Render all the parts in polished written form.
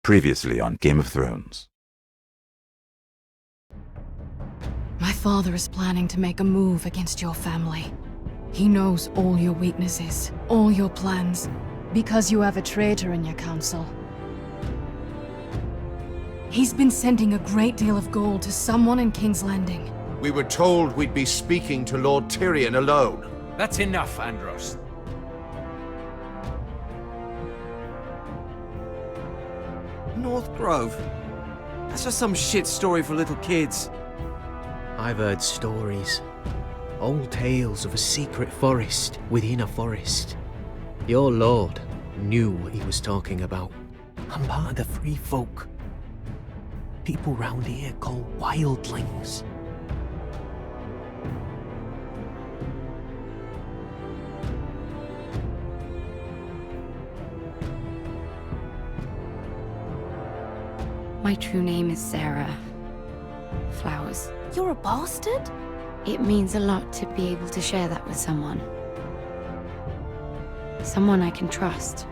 Previously on Game of Thrones. My father is planning to make a move against your family. He knows all your weaknesses, all your plans, because you have a traitor in your council. He's been sending a great deal of gold to someone in King's Landing. We were told we'd be speaking to Lord Tyrion alone. That's enough, Andros. North Grove? That's just some shit story for little kids. I've heard stories. Old tales of a secret forest within a forest. Your lord knew what he was talking about. I'm part of the free folk. People round here call wildlings. My true name is Sarah Flowers. You're a bastard? It means a lot to be able to share that with someone. Someone I can trust.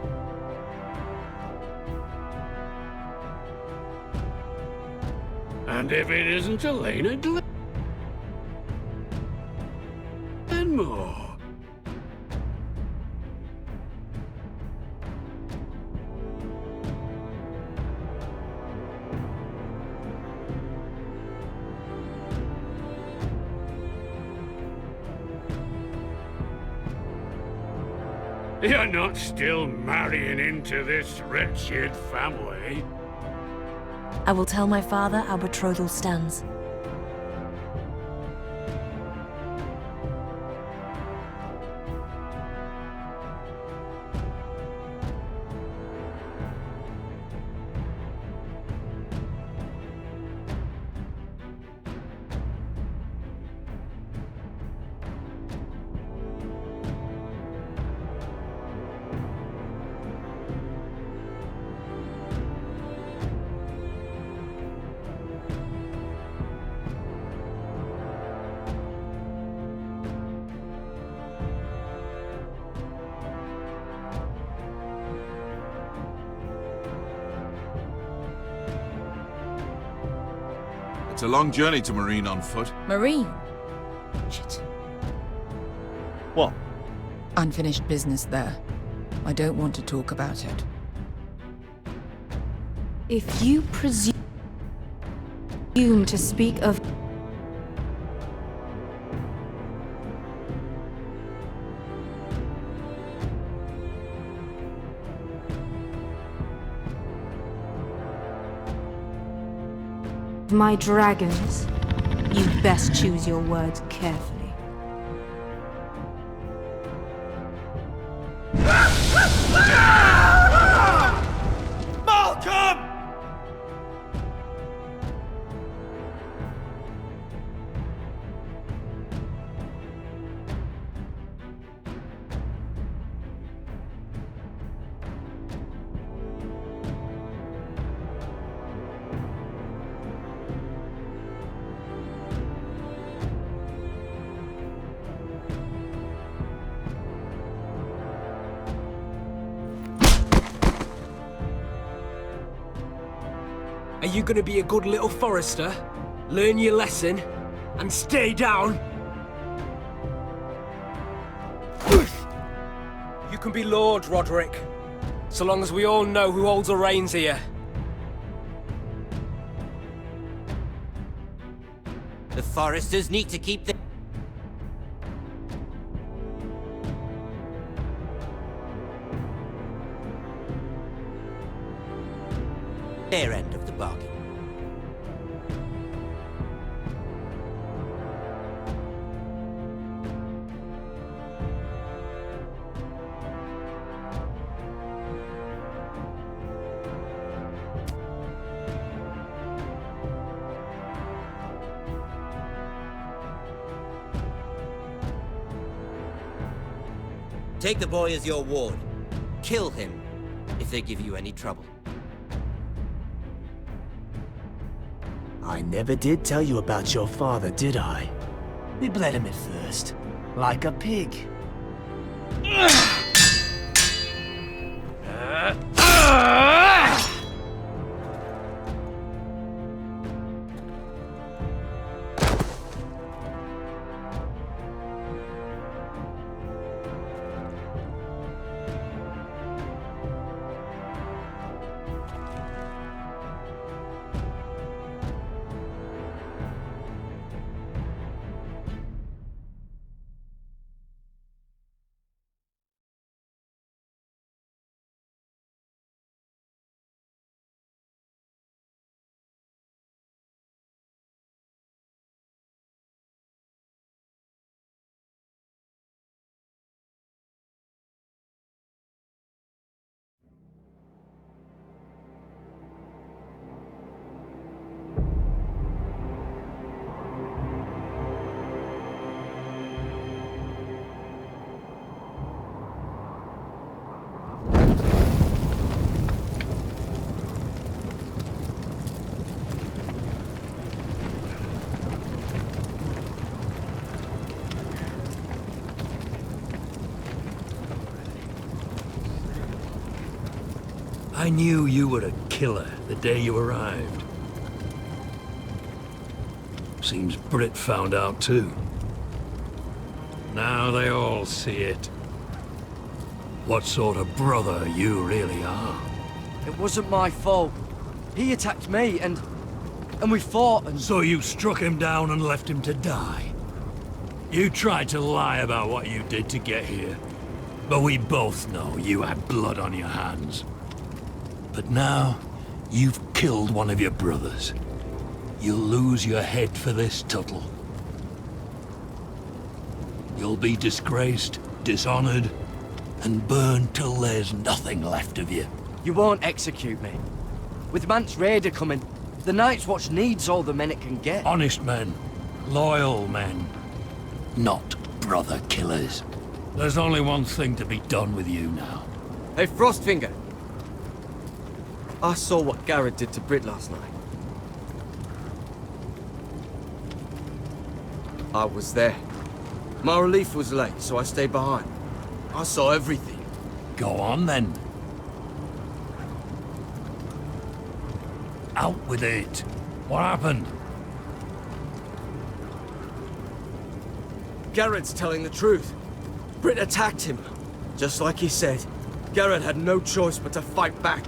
And if it isn't Elena Glenmore. You're not still marrying into this wretched family. I will tell my father our betrothal stands. It's a long journey to Marine on foot. Marine? Shit. What? Unfinished business there. I don't want to talk about it. If you presume to speak of my dragons, you best choose your words carefully. Malcolm! Are you gonna be a good little forester? Learn your lesson? And stay down? You can be Lord, Roderick. So long as we all know who holds the reins here. The foresters need to keep their end of the bargain. Take the boy as your ward. Kill him if they give you any trouble. I never did tell you about your father, did I? We bled him at first, like a pig. I knew you were a killer the day you arrived. Seems Britt found out too. Now they all see it. What sort of brother you really are. It wasn't my fault. He attacked me, and we fought, and... So you struck him down and left him to die? You tried to lie about what you did to get here, but we both know you had blood on your hands. But now, you've killed one of your brothers. You'll lose your head for this, Tuttle. You'll be disgraced, dishonored, and burned till there's nothing left of you. You won't execute me. With Mance Raider coming, the Night's Watch needs all the men it can get. Honest men, loyal men, not brother killers. There's only one thing to be done with you now. Hey, Frostfinger. I saw what Garrett did to Britt last night. I was there. My relief was late, so I stayed behind. I saw everything. Go on, then. Out with it. What happened? Garrett's telling the truth. Britt attacked him. Just like he said, Garrett had no choice but to fight back.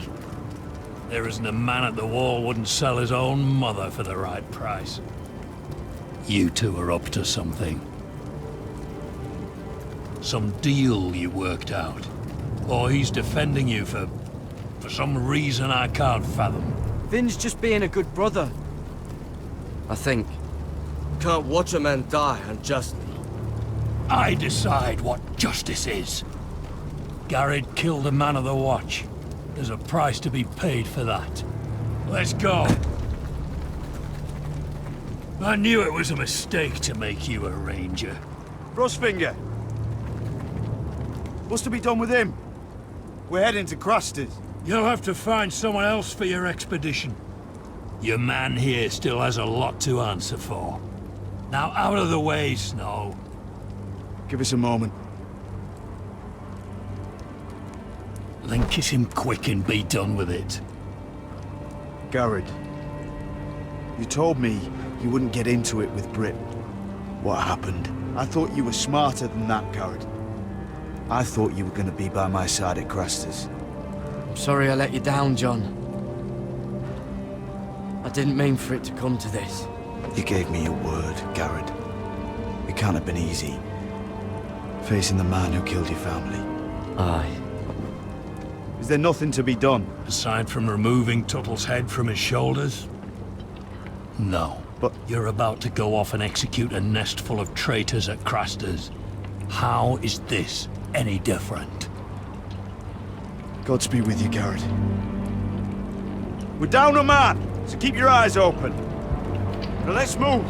There isn't a man at the wall wouldn't sell his own mother for the right price. You two are up to something. Some deal you worked out. Or he's defending you for some reason I can't fathom. Finn's just being a good brother. I think. Can't watch a man die unjustly. I decide what justice is. Garrett killed a man of the watch. There's a price to be paid for that. Let's go. I knew it was a mistake to make you a ranger. Frostfinger! What's to be done with him? We're heading to Craster's. You'll have to find someone else for your expedition. Your man here still has a lot to answer for. Now out of the way, Snow. Give us a moment. Then kiss him quick and be done with it. Garrett, you told me you wouldn't get into it with Britt. What happened? I thought you were smarter than that, Garrett. I thought you were going to be by my side at Craster's. I'm sorry I let you down, John. I didn't mean for it to come to this. You gave me your word, Garrett. It can't have been easy. Facing the man who killed your family. Aye. Is there nothing to be done? Aside from removing Tuttle's head from his shoulders? No. But you're about to go off and execute a nest full of traitors at Craster's. How is this any different? Godspeed with you, Garrett. We're down a man, so keep your eyes open. Now let's move.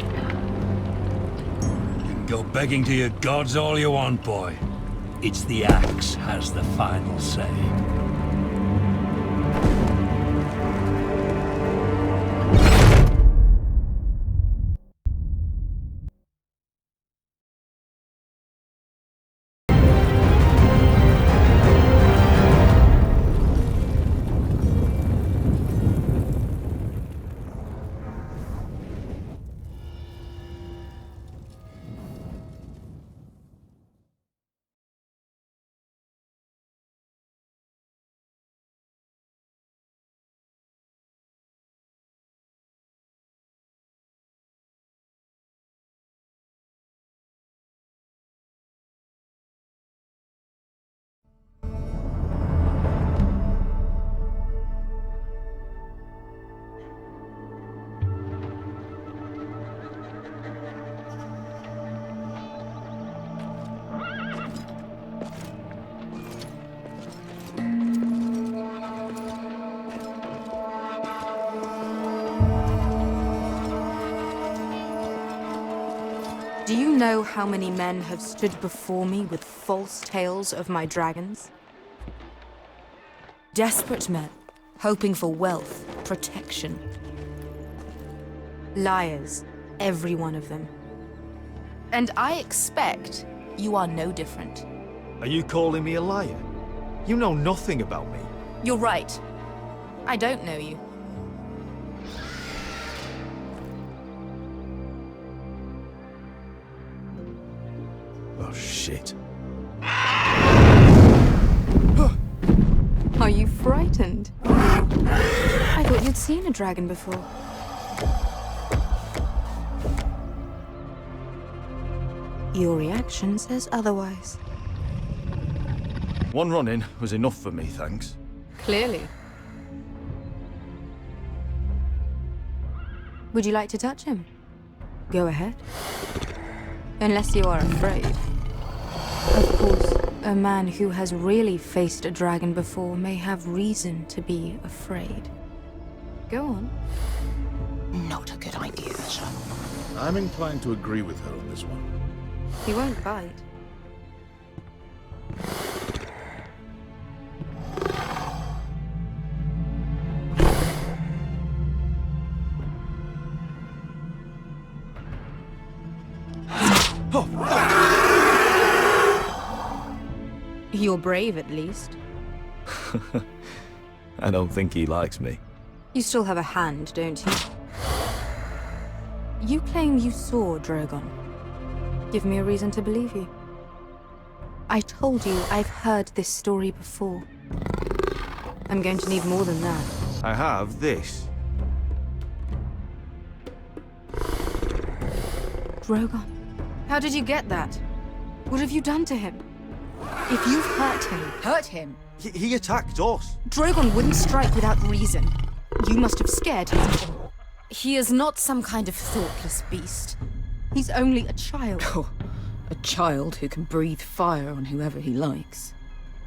You can go begging to your gods all you want, boy. It's the axe has the final say. Do you know how many men have stood before me with false tales of my dragons? Desperate men, hoping for wealth, protection. Liars, every one of them. And I expect you are no different. Are you calling me a liar? You know nothing about me. You're right. I don't know you. Oh, shit. Are you frightened? I thought you'd seen a dragon before. Your reaction says otherwise. One run-in was enough for me, thanks. Clearly. Would you like to touch him? Go ahead. Unless you are afraid. Of course, a man who has really faced a dragon before may have reason to be afraid. Go on. Not a good idea, sir. I'm inclined to agree with her on this one. He won't bite. You're brave, at least. I don't think he likes me. You still have a hand, don't you? You claim you saw Drogon. Give me a reason to believe you. I told you I've heard this story before. I'm going to need more than that. I have this. Drogon. How did you get that? What have you done to him? If you've hurt him... Hurt him? He attacked us. Drogon wouldn't strike without reason. You must have scared him. He is not some kind of thoughtless beast. He's only a child. Oh, a child who can breathe fire on whoever he likes.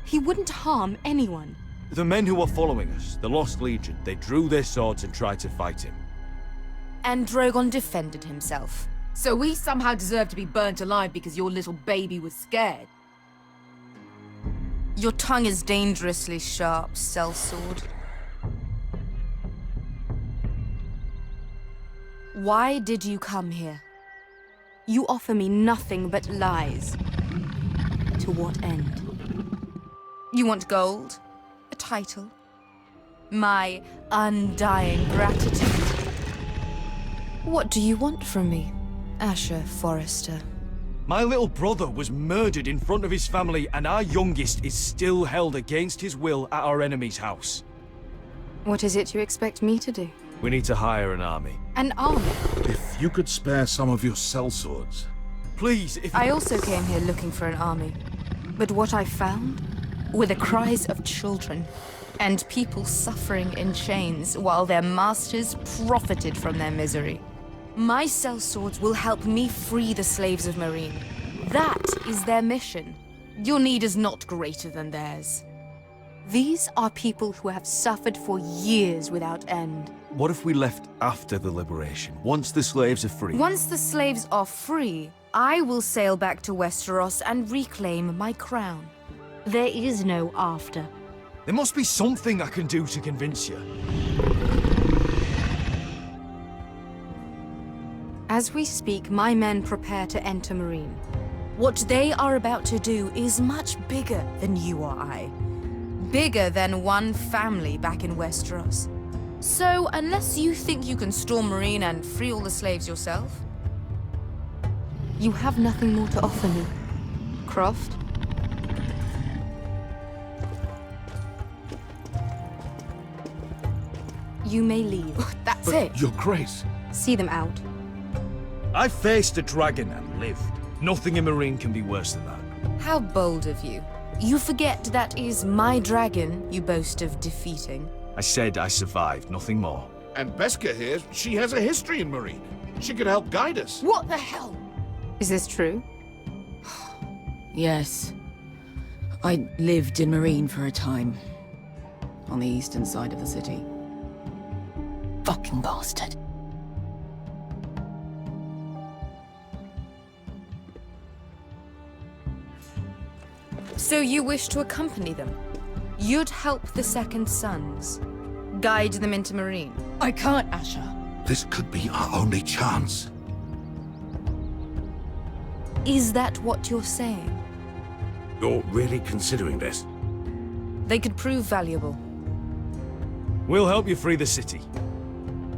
He wouldn't harm anyone. The men who were following us, the Lost Legion, they drew their swords and tried to fight him. And Drogon defended himself. So we somehow deserve to be burnt alive because your little baby was scared? Your tongue is dangerously sharp, sellsword. Why did you come here? You offer me nothing but lies. To what end? You want gold? A title? My undying gratitude? What do you want from me, Asher Forrester? My little brother was murdered in front of his family, and our youngest is still held against his will at our enemy's house. What is it you expect me to do? We need to hire an army. An army? If you could spare some of your sellswords. Please, if... I also came here looking for an army. But what I found were the cries of children and people suffering in chains while their masters profited from their misery. My sellswords will help me free the slaves of Meereen. That is their mission. Your need is not greater than theirs. These are people who have suffered for years without end. What if we left after the liberation, once the slaves are free? Once the slaves are free, I will sail back to Westeros and reclaim my crown. There is no after. There must be something I can do to convince you. As we speak, my men prepare to enter Meereen. What they are about to do is much bigger than you or I. Bigger than one family back in Westeros. So, unless you think you can storm Meereen and free all the slaves yourself, you have nothing more to offer me, Croft. You may leave. That's it. Your Grace. See them out. I faced a dragon and lived. Nothing in Meereen can be worse than that. How bold of you. You forget that is my dragon you boast of defeating. I said I survived, nothing more. And Beska here, she has a history in Meereen. She could help guide us. What the hell? Is this true? Yes. I lived in Meereen for a time. On the eastern side of the city. Fucking bastard. So you wish to accompany them? You'd help the Second Sons? Guide them into Meereen? I can't, Asher. This could be our only chance. Is that what you're saying? You're really considering this? They could prove valuable. We'll help you free the city.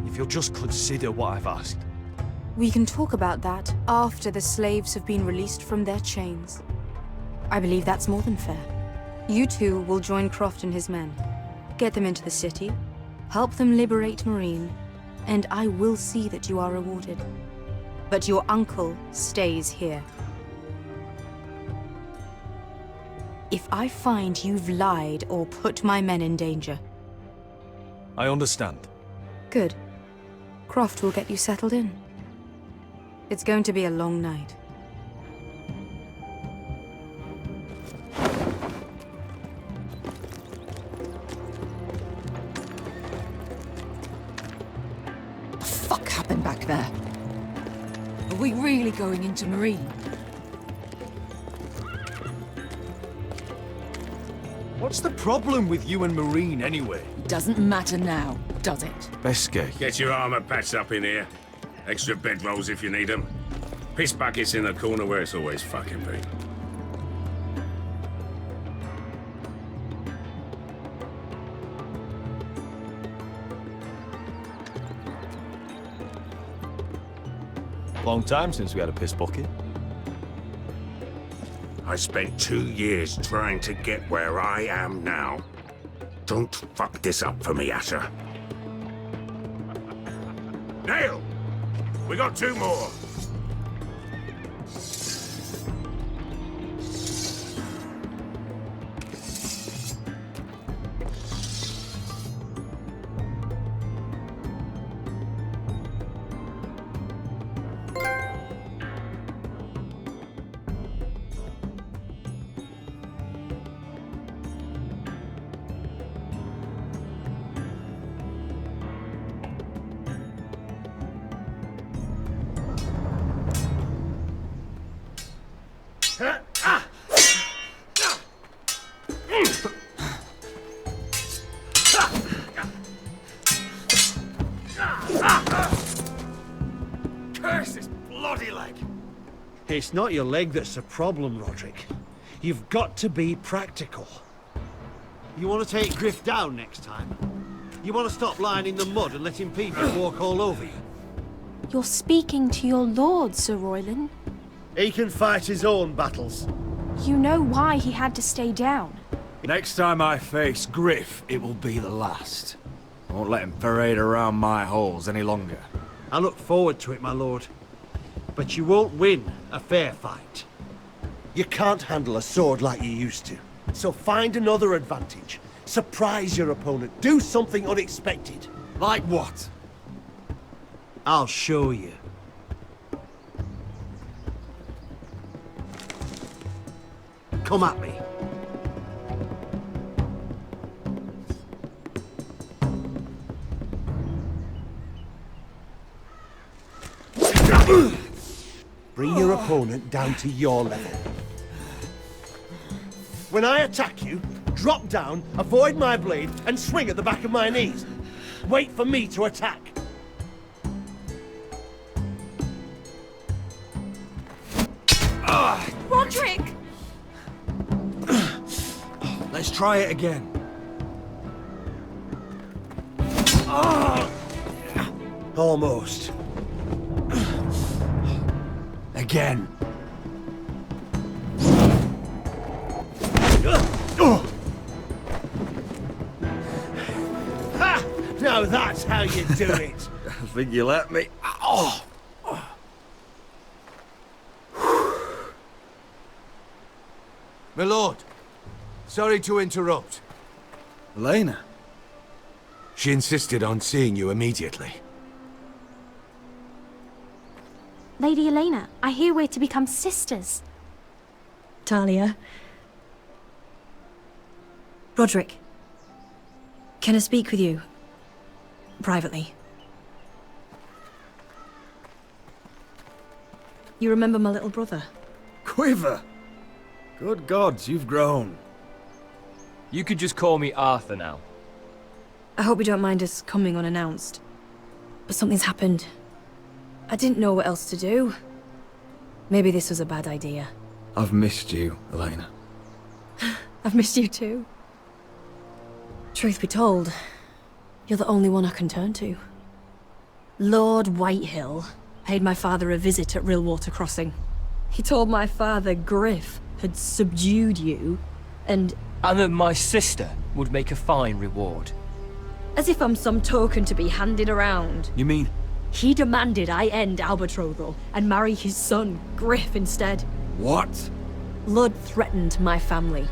If you'll just consider what I've asked. We can talk about that after the slaves have been released from their chains. I believe that's more than fair. You two will join Croft and his men. Get them into the city, help them liberate Marine, and I will see that you are rewarded. But your uncle stays here. If I find you've lied or put my men in danger... I understand. Good. Croft will get you settled in. It's going to be a long night. What the fuck happened back there? Are we really going into Marine? What's the problem with you and Marine, anyway? Doesn't matter now, does it? Beskay. Get your armor patched up in here. Extra bedrolls if you need them. Piss buckets in the corner where it's always fucking been. Long time since we had a piss bucket. I spent 2 years trying to get where I am now. Don't fuck this up for me, Asher. Nail! We got 2 more. Curse this bloody leg! It's not your leg that's the problem, Roderick. You've got to be practical. You want to take Griff down next time? You want to stop lying in the mud and letting people walk all over you? You're speaking to your lord, Sir Royland. He can fight his own battles. You know why he had to stay down. Next time I face Griff, it will be the last. I won't let him parade around my halls any longer. I look forward to it, my lord. But you won't win a fair fight. You can't handle a sword like you used to. So find another advantage. Surprise your opponent. Do something unexpected. Like what? I'll show you. Come at me. Bring your opponent down to your level. When I attack you, drop down, avoid my blade, and swing at the back of my knees. Wait for me to attack. Roderick! Let's try it again. Almost. Again. Ha! Now that's how you do it. I think you let me. Oh. My lord, sorry to interrupt. Elena? She insisted on seeing you immediately. Lady Elena, I hear we're to become sisters. Talia. Roderick. Can I speak with you? Privately. You remember my little brother? Quiver! Good gods, you've grown. You could just call me Arthur now. I hope you don't mind us coming unannounced. But something's happened. I didn't know what else to do. Maybe this was a bad idea. I've missed you, Elena. I've missed you too. Truth be told, You're the only one I can turn to. Lord Whitehill paid my father a visit at Rillwater Crossing. He told my father Griff had subdued you, and that my sister would make a fine reward. as if I'm some token to be handed around. You mean? He demanded I end our betrothal and marry his son, Griff, instead. What? Lord threatened my family.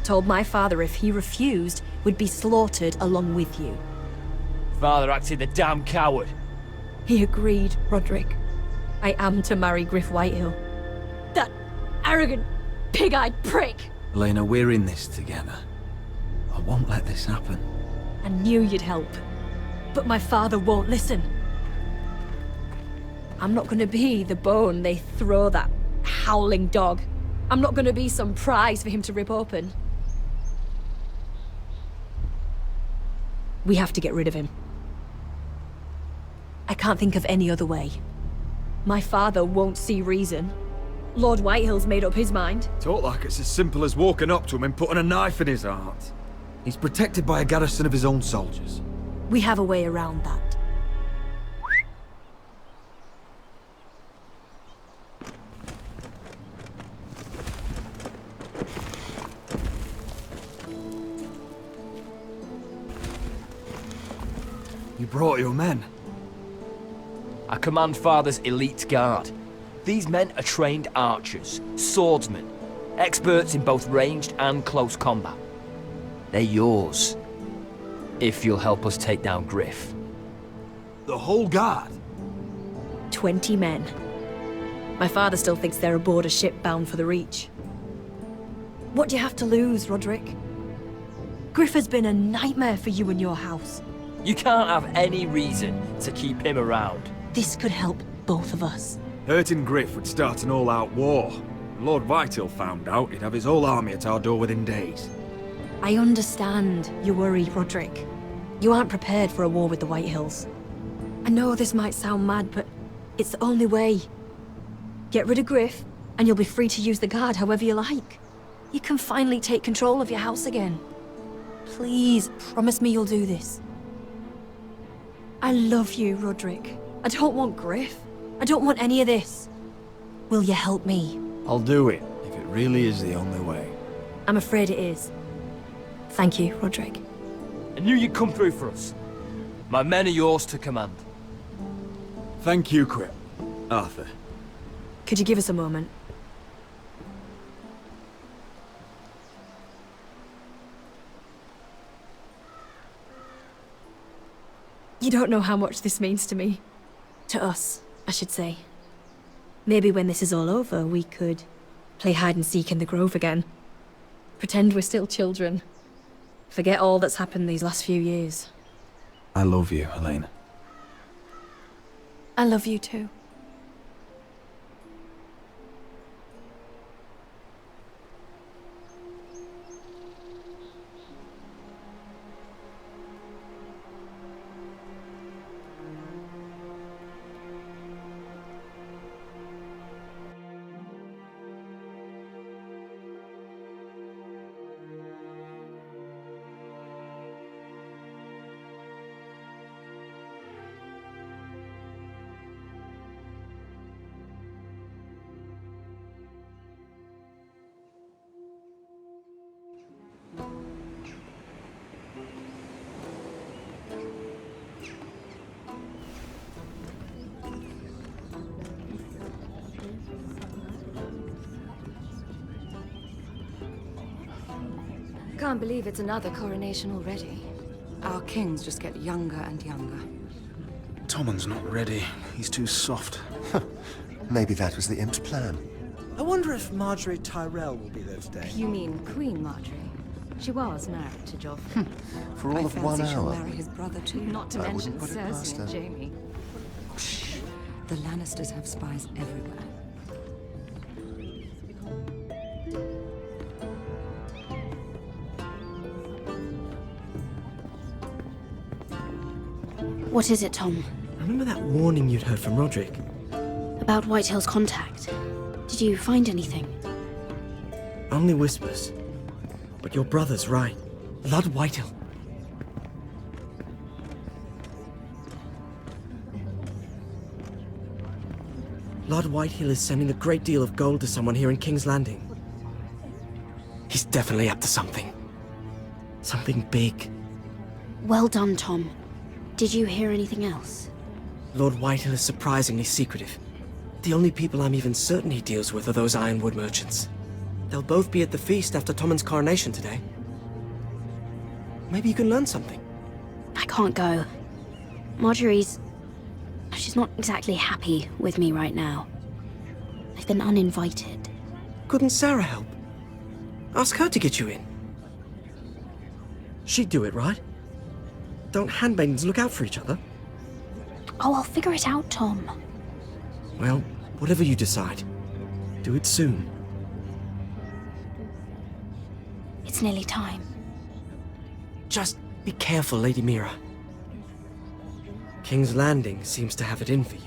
Told my father if he refused, we'd be slaughtered along with you. Father acted a damn coward. He agreed, Roderick. I am to marry Griff Whitehill. That arrogant, pig-eyed prick! Elena, we're in this together. I won't let this happen. I knew you'd help. But my father won't listen. I'm not gonna be the bone they throw that howling dog. I'm not gonna be some prize for him to rip open. We have to get rid of him. I can't think of any other way. My father won't see reason. Lord Whitehill's made up his mind. Talk like it's as simple as walking up to him and putting a knife in his heart. He's protected by a garrison of his own soldiers. We have a way around that. You brought your men. I command Father's elite guard. These men are trained archers, swordsmen, experts in both ranged and close combat. They're yours, if you'll help us take down Griff. The whole guard? 20 men. My father still thinks they're aboard a ship bound for the Reach. What do you have to lose, Roderick? Griff has been a nightmare for you and your house. You can't have any reason to keep him around. This could help both of us. Hurting Griff would start an all-out war. Lord Whitehill found out he'd have his whole army at our door within days. I understand your worry, Roderick. You aren't prepared for a war with the Whitehills. I know this might sound mad, but it's the only way. Get rid of Griff, and you'll be free to use the guard however you like. You can finally take control of your house again. Please, promise me you'll do this. I love you, Roderick. I don't want Griff. I don't want any of this. Will you help me? I'll do it, if it really is the only way. I'm afraid it is. Thank you, Roderick. I knew you'd come through for us. My men are yours to command. Thank you, Quip. Arthur. Could you give us a moment? You don't know how much this means to me. To us, I should say. Maybe when this is all over, we could play hide and seek in the grove again. Pretend we're still children. Forget all that's happened these last few years. I love you, Elena. I love you too. Can't believe it's another coronation already. Our kings just get younger and younger. Tommen's not ready. He's too soft. Maybe that was the imp's plan. I wonder if Marjorie Tyrell will be there today. You mean Queen Marjorie? She was married to Joffrey. For all of 1 I fancy she'll hour. marry his brother too. Not to I mention wouldn't put it past Cersei and her. Jaime. The Lannisters have spies everywhere. What is it, Tom? Remember that warning you'd heard from Roderick? About Whitehill's contact. Did you find anything? Only whispers. But your brother's right. Lord Whitehill. Lord Whitehill is sending a great deal of gold to someone here in King's Landing. He's definitely up to something. Something big. Well done, Tom. Did you hear anything else? Lord Whitehill is surprisingly secretive. The only people I'm even certain he deals with are those ironwood merchants. They'll both be at the feast after Tommen's coronation today. Maybe you can learn something. I can't go. She's not exactly happy with me right now. I've been uninvited. Couldn't Sarah help? Ask her to get you in. She'd do it, right? Don't handmaidens look out for each other? Oh, I'll figure it out, Tom. Well, whatever you decide, do it soon. It's nearly time. Just be careful, Lady Mira. King's Landing seems to have it in for you.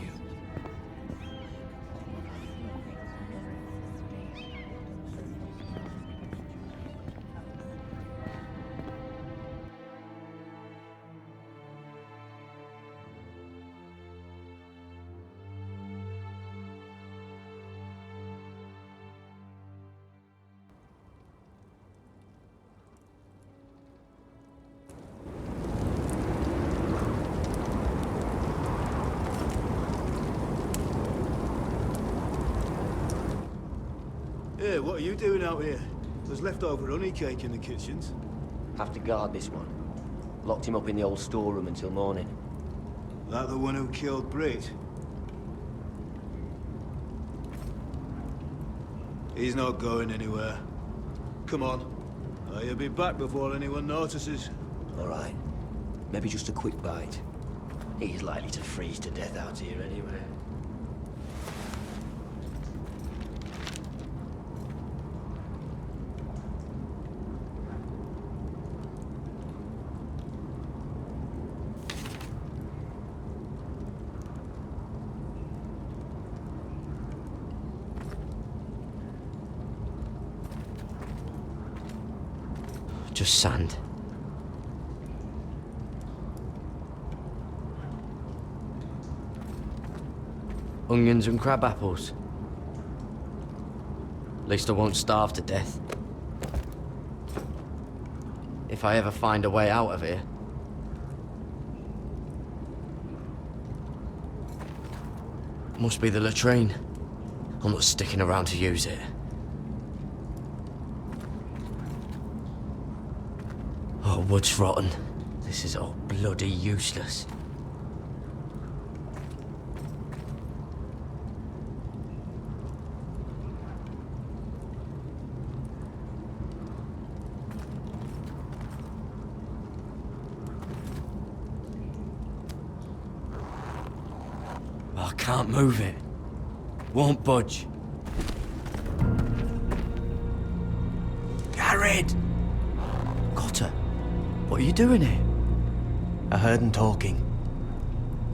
Hey, what are you doing out here? There's leftover honey cake in the kitchens. Have to guard this one. Locked him up in the old storeroom until morning. That the one who killed Brit? He's not going anywhere. Come on. You'll be back before anyone notices. All right. Maybe just a quick bite. He's likely to freeze to death out here anyway. Just sand. Onions and crab apples. At least I won't starve to death. If I ever find a way out of here. Must be the latrine. I'm not sticking around to use it. Oh, wood's rotten. This is all bloody useless. I can't move it. Won't budge. Garrett! Cotter, what are you doing here? I heard him talking.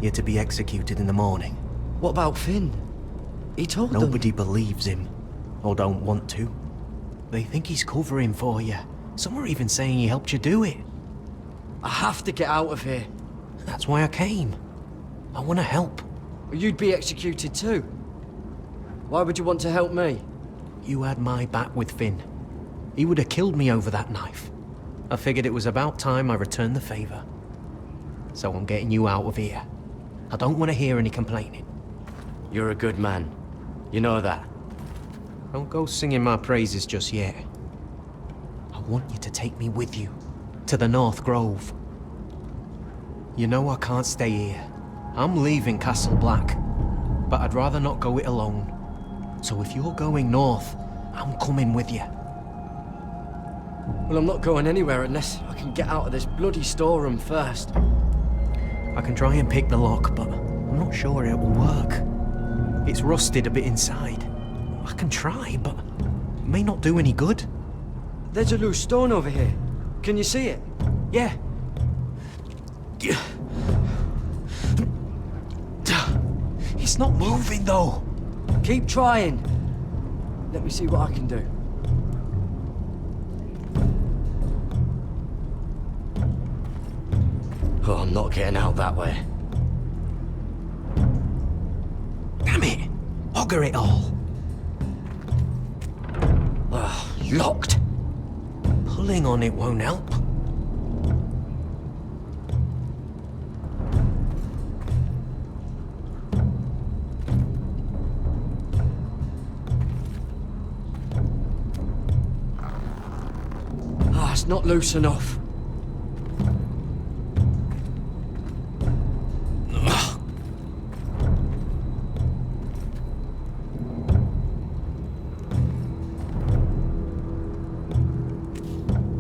You're to be executed in the morning. What about Finn? He told them. Nobody believes him, or don't want to. They think he's covering for you. Some are even saying he helped you do it. I have to get out of here. That's why I came. I want to help. You'd be executed too. Why would you want to help me? You had my back with Finn. He would have killed me over that knife. I figured it was about time I returned the favor. So I'm getting you out of here. I don't want to hear any complaining. You're a good man. You know that. Don't go singing my praises just yet. I want you to take me with you. To the North Grove. You know I can't stay here. I'm leaving Castle Black. But I'd rather not go it alone. So if you're going north, I'm coming with you. Well, I'm not going anywhere unless I can get out of this bloody storeroom first. I can try and pick the lock, but I'm not sure it will work. It's rusted a bit inside. I can try, but it may not do any good. There's a loose stone over here. Can you see it? Yeah. It's not moving, though. Keep trying. Let me see what I can do. Oh, I'm not getting out that way. Damn it! Bugger it all. Locked. Pulling on it won't help. It's not loose enough.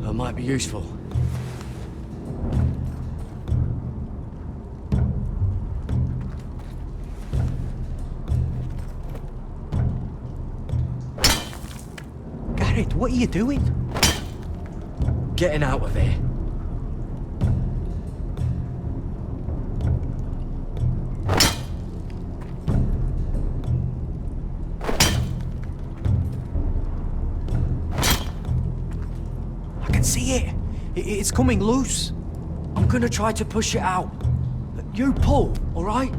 That might be useful. Garrett, what are you doing? Getting out of here. I can see it. It's coming loose. I'm gonna try to push it out. You pull, all right?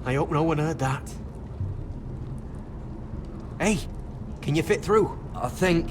I hope no one heard that. Hey, can you fit through? I think.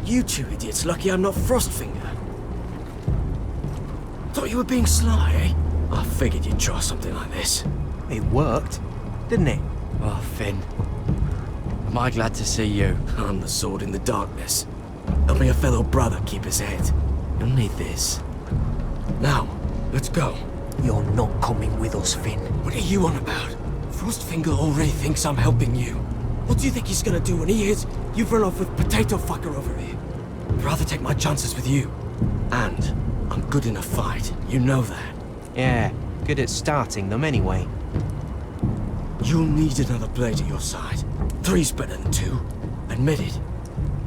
You two idiots lucky I'm not Frostfinger. Thought you were being sly, eh? I figured you'd try something like this. It worked, didn't it? Oh, Finn. Am I glad to see you? I'm the sword in the darkness. Helping a fellow brother keep his head. You'll need this. Now, let's go. You're not coming with us, Finn. What are you on about? Frostfinger already thinks I'm helping you. What do you think he's gonna do when he hears you've run off with Potato Fucker over here? I'd rather take my chances with you. And I'm good in a fight. You know that. Yeah, good at starting them anyway. You'll need another blade at your side. 3's better than 2. Admit it.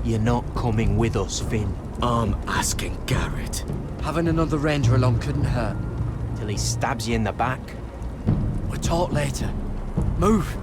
You're not coming with us, Finn. I'm asking Garrett. Having another ranger along couldn't hurt. Till he stabs you in the back. We'll talk later. Move.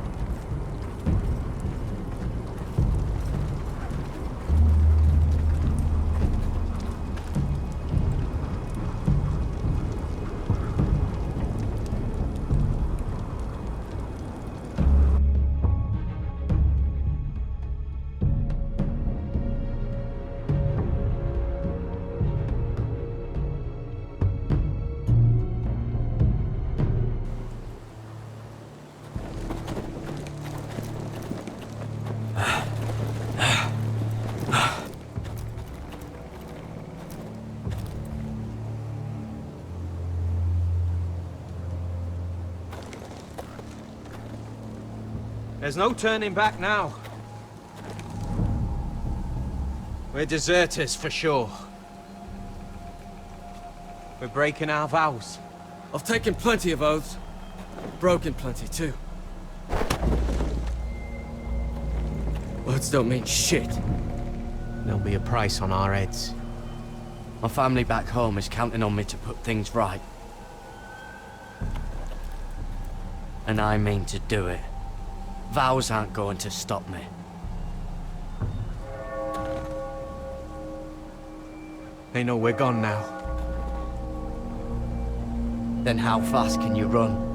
There's no turning back now. We're deserters for sure. We're breaking our vows. I've taken plenty of oaths. Broken plenty too. Words don't mean shit. There'll be a price on our heads. My family back home is counting on me to put things right. And I mean to do it. Vows aren't going to stop me. They know we're gone now. Then how fast can you run?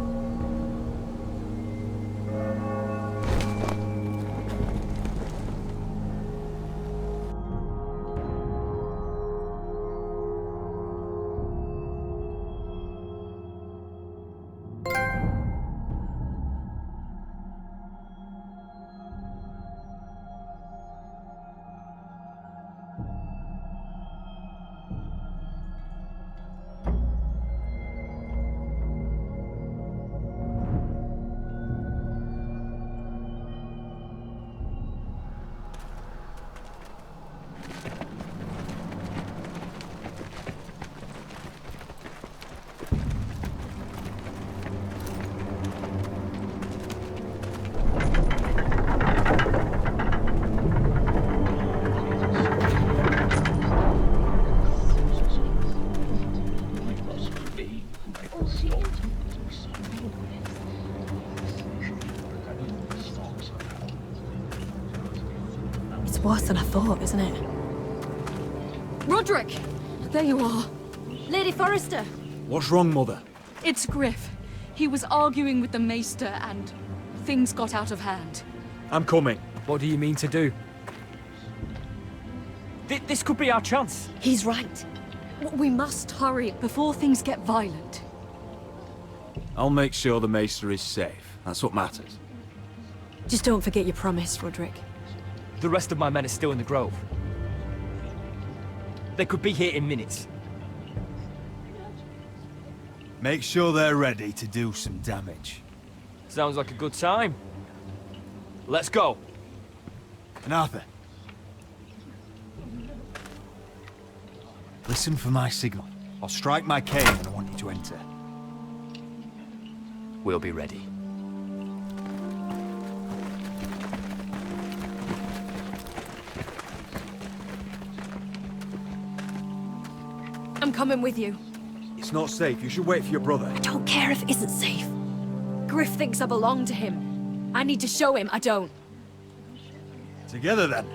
Worse than I thought, isn't it? Roderick! There you are. Lady Forrester! What's wrong, Mother? It's Griff. He was arguing with the Maester and things got out of hand. I'm coming. What do you mean to do? This could be our chance. He's right. We must hurry before things get violent. I'll make sure the Maester is safe. That's what matters. Just don't forget your promise, Roderick. The rest of my men are still in the grove. They could be here in minutes. Make sure they're ready to do some damage. Sounds like a good time. Let's go. And Arthur. Listen for my signal. I'll strike my cane when I want you to enter. We'll be ready. I'm coming with you. It's not safe. You should wait for your brother. I don't care if it isn't safe. Griff thinks I belong to him. I need to show him I don't. Together then.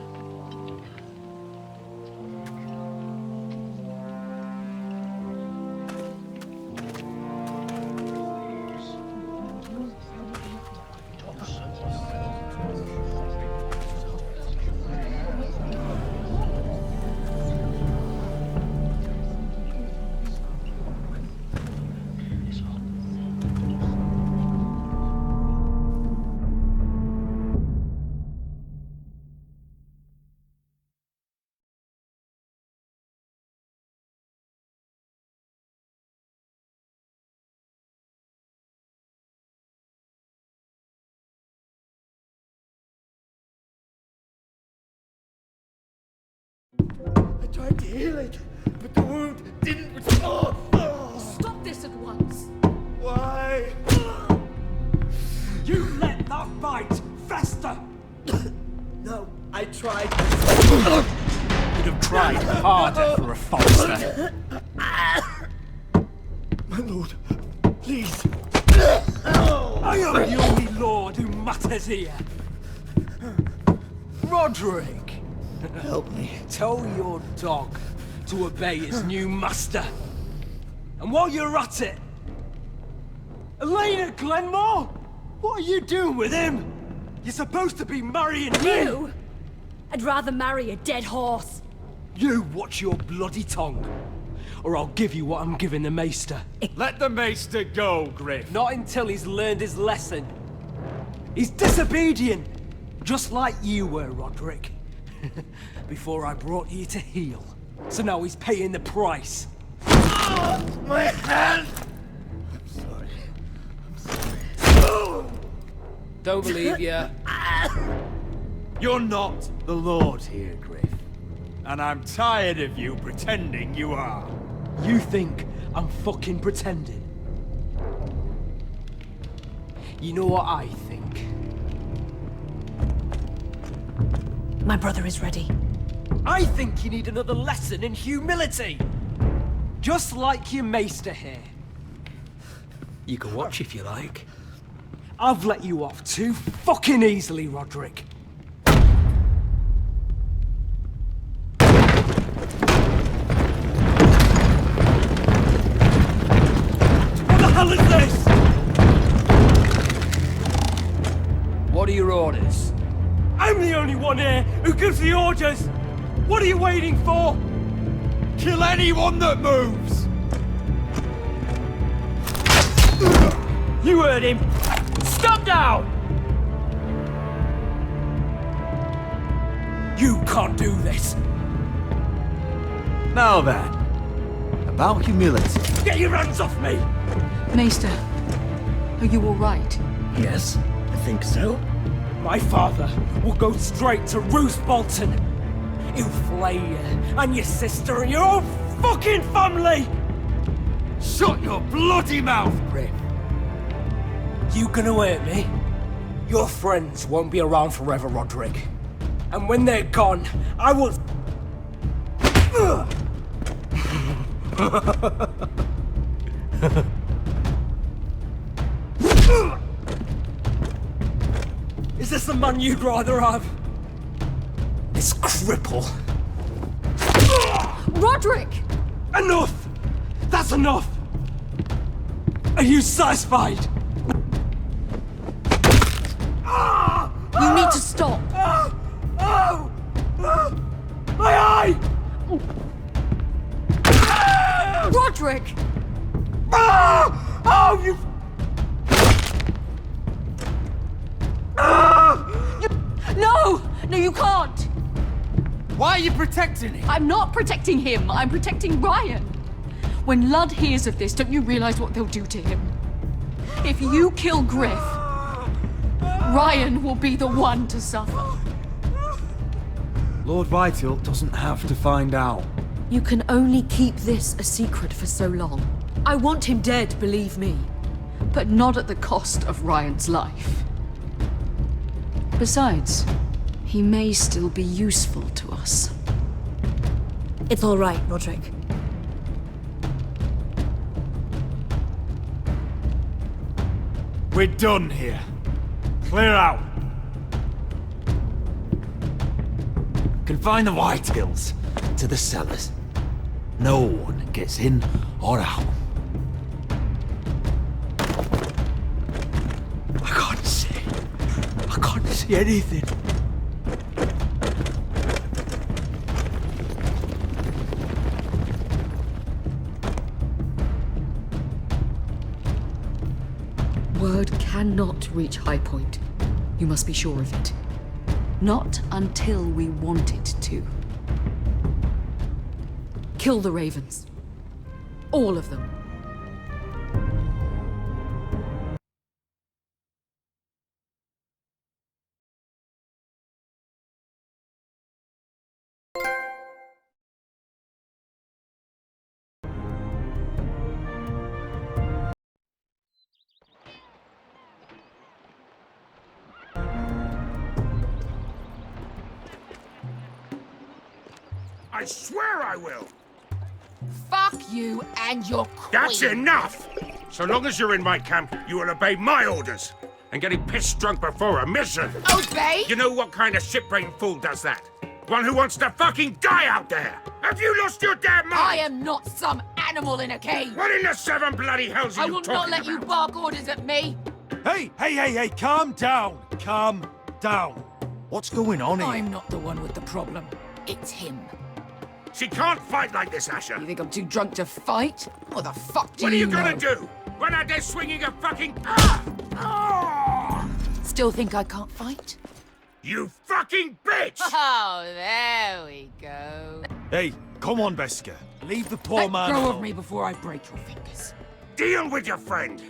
I tried to heal it, but the wound didn't respond. Stop this at once. Why? You let that bite fester! No, I tried. You'd have tried harder for a Forrester. My lord, please. I am the only lord who matters here. Roderick! Help me. Tell your dog to obey his new master. And while you're at it... Elena Glenmore? What are you doing with him? You're supposed to be marrying me! You? I'd rather marry a dead horse. You watch your bloody tongue, or I'll give you what I'm giving the Maester. Let the Maester go, Griff. Not until he's learned his lesson. He's disobedient, just like you were, Roderick. Before I brought you to heel. So now he's paying the price. My hand! I'm sorry. Don't believe you. You're not the Lord here, Griff. And I'm tired of you pretending you are. You think I'm fucking pretending? You know what I think? My brother is ready. I think you need another lesson in humility. Just like your Maester here. You can watch if you like. I've let you off too fucking easily, Roderick. What are your orders? I'm the only one here who gives the orders! What are you waiting for? Kill anyone that moves! You heard him! Stop now! You can't do this! Now then, about humility. Get your hands off me! Maester, are you all right? Yes, I think so. My father will go straight to Roose Bolton. He'll flay you, and your sister, and your whole fucking family! Shut your bloody mouth, Griff! You gonna hurt me? Your friends won't be around forever, Roderick. And when they're gone, I will... Is this the man you'd rather have? This cripple. Roderick! Enough! That's enough! Are you satisfied? You need to stop. My eye! Roderick! Oh, you... No! No, you can't! Why are you protecting him? I'm not protecting him. I'm protecting Ryan. When Ludd hears of this, don't you realize what they'll do to him? If you kill Griff, Ryan will be the one to suffer. Lord Whitehill doesn't have to find out. You can only keep this a secret for so long. I want him dead, believe me. But not at the cost of Ryan's life. Besides, he may still be useful to us. It's all right, Roderick. We're done here. Clear out. Confine the Whitehills to the cellars. No one gets in or out. I can't see anything. Word cannot reach High Point. You must be sure of it. Not until we want it to. Kill the ravens. All of them. I swear I will! Fuck you and your queen. That's enough! So long as you're in my camp, you will obey my orders. And getting pissed drunk before a mission. Obey? You know what kind of shit-brained fool does that? One who wants to fucking die out there! Have you lost your damn mind? I am not some animal in a cage. What in the seven bloody hells are I you will talking not let you about? bark orders at me. Hey, calm down. Calm down. What's going on here? I'm not the one with the problem. It's him. She can't fight like this, Asher. You think I'm too drunk to fight? What the fuck do What are you gonna know? do? Run out there swinging a fucking... Still think I can't fight? You fucking bitch! Oh, there we go. Hey, come on, Beska. Leave the poor man Let go alone. of me before I break your fingers. Deal with your friend.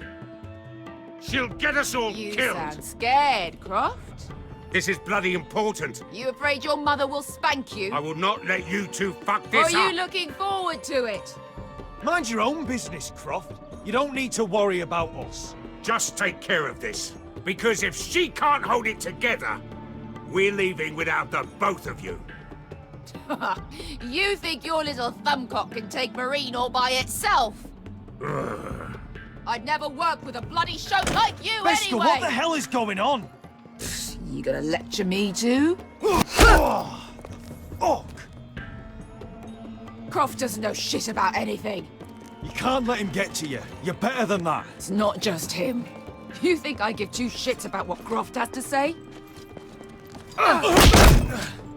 She'll get us all You killed. sound scared, Croft. This is bloody important. You afraid your mother will spank you? I will not let you two fuck Or this are up. you looking forward to it? Mind your own business, Croft. You don't need to worry about us. Just take care of this. Because if she can't hold it together, we're leaving without the both of you. You think your little thumbcock can take Marine all by itself? I'd never work with a bloody show like you Beska, anyway! what the hell is going on? You gonna lecture me too? Oh, fuck! Croft doesn't know shit about anything. You can't let him get to you. You're better than that. It's not just him. You think I give two shits about what Croft has to say?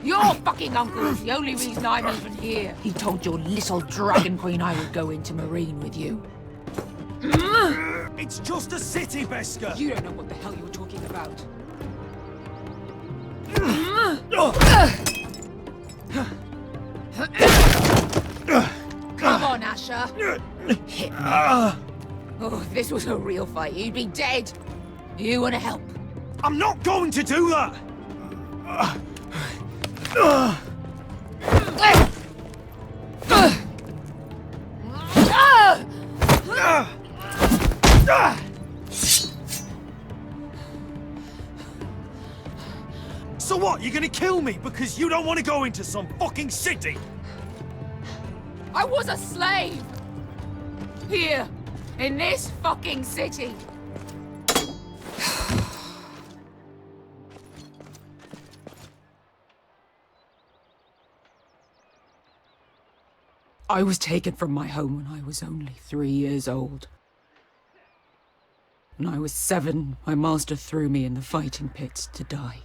Your fucking uncle's the only reason I'm even here. He told your little dragon queen I would go into Marine with you. It's just a city, Beska! You don't know what the hell you were talking about. Come on, Asher. Hit me. Oh, if this was a real fight, you'd be dead. You want to help? I'm not going to do that! So what, you're gonna kill me because you don't want to go into some fucking city? I was a slave! Here, in this fucking city. I was taken from my home when I was only 3 years old. When I was 7, my master threw me in the fighting pits to die.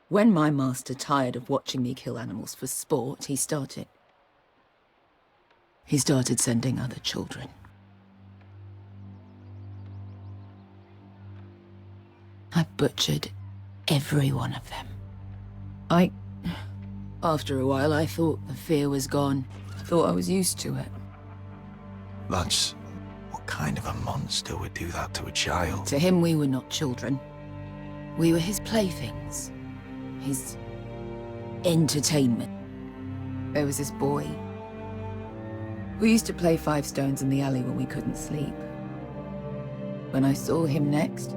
When my master tired of watching me kill animals for sport, he started sending other children. I butchered every one of them. After a while, I thought the fear was gone. I thought I was used to it. That's... what kind of a monster would do that to a child? To him, we were not children. We were his playthings. His entertainment. There was this boy. We used to play 5 stones in the alley when we couldn't sleep. When I saw him next,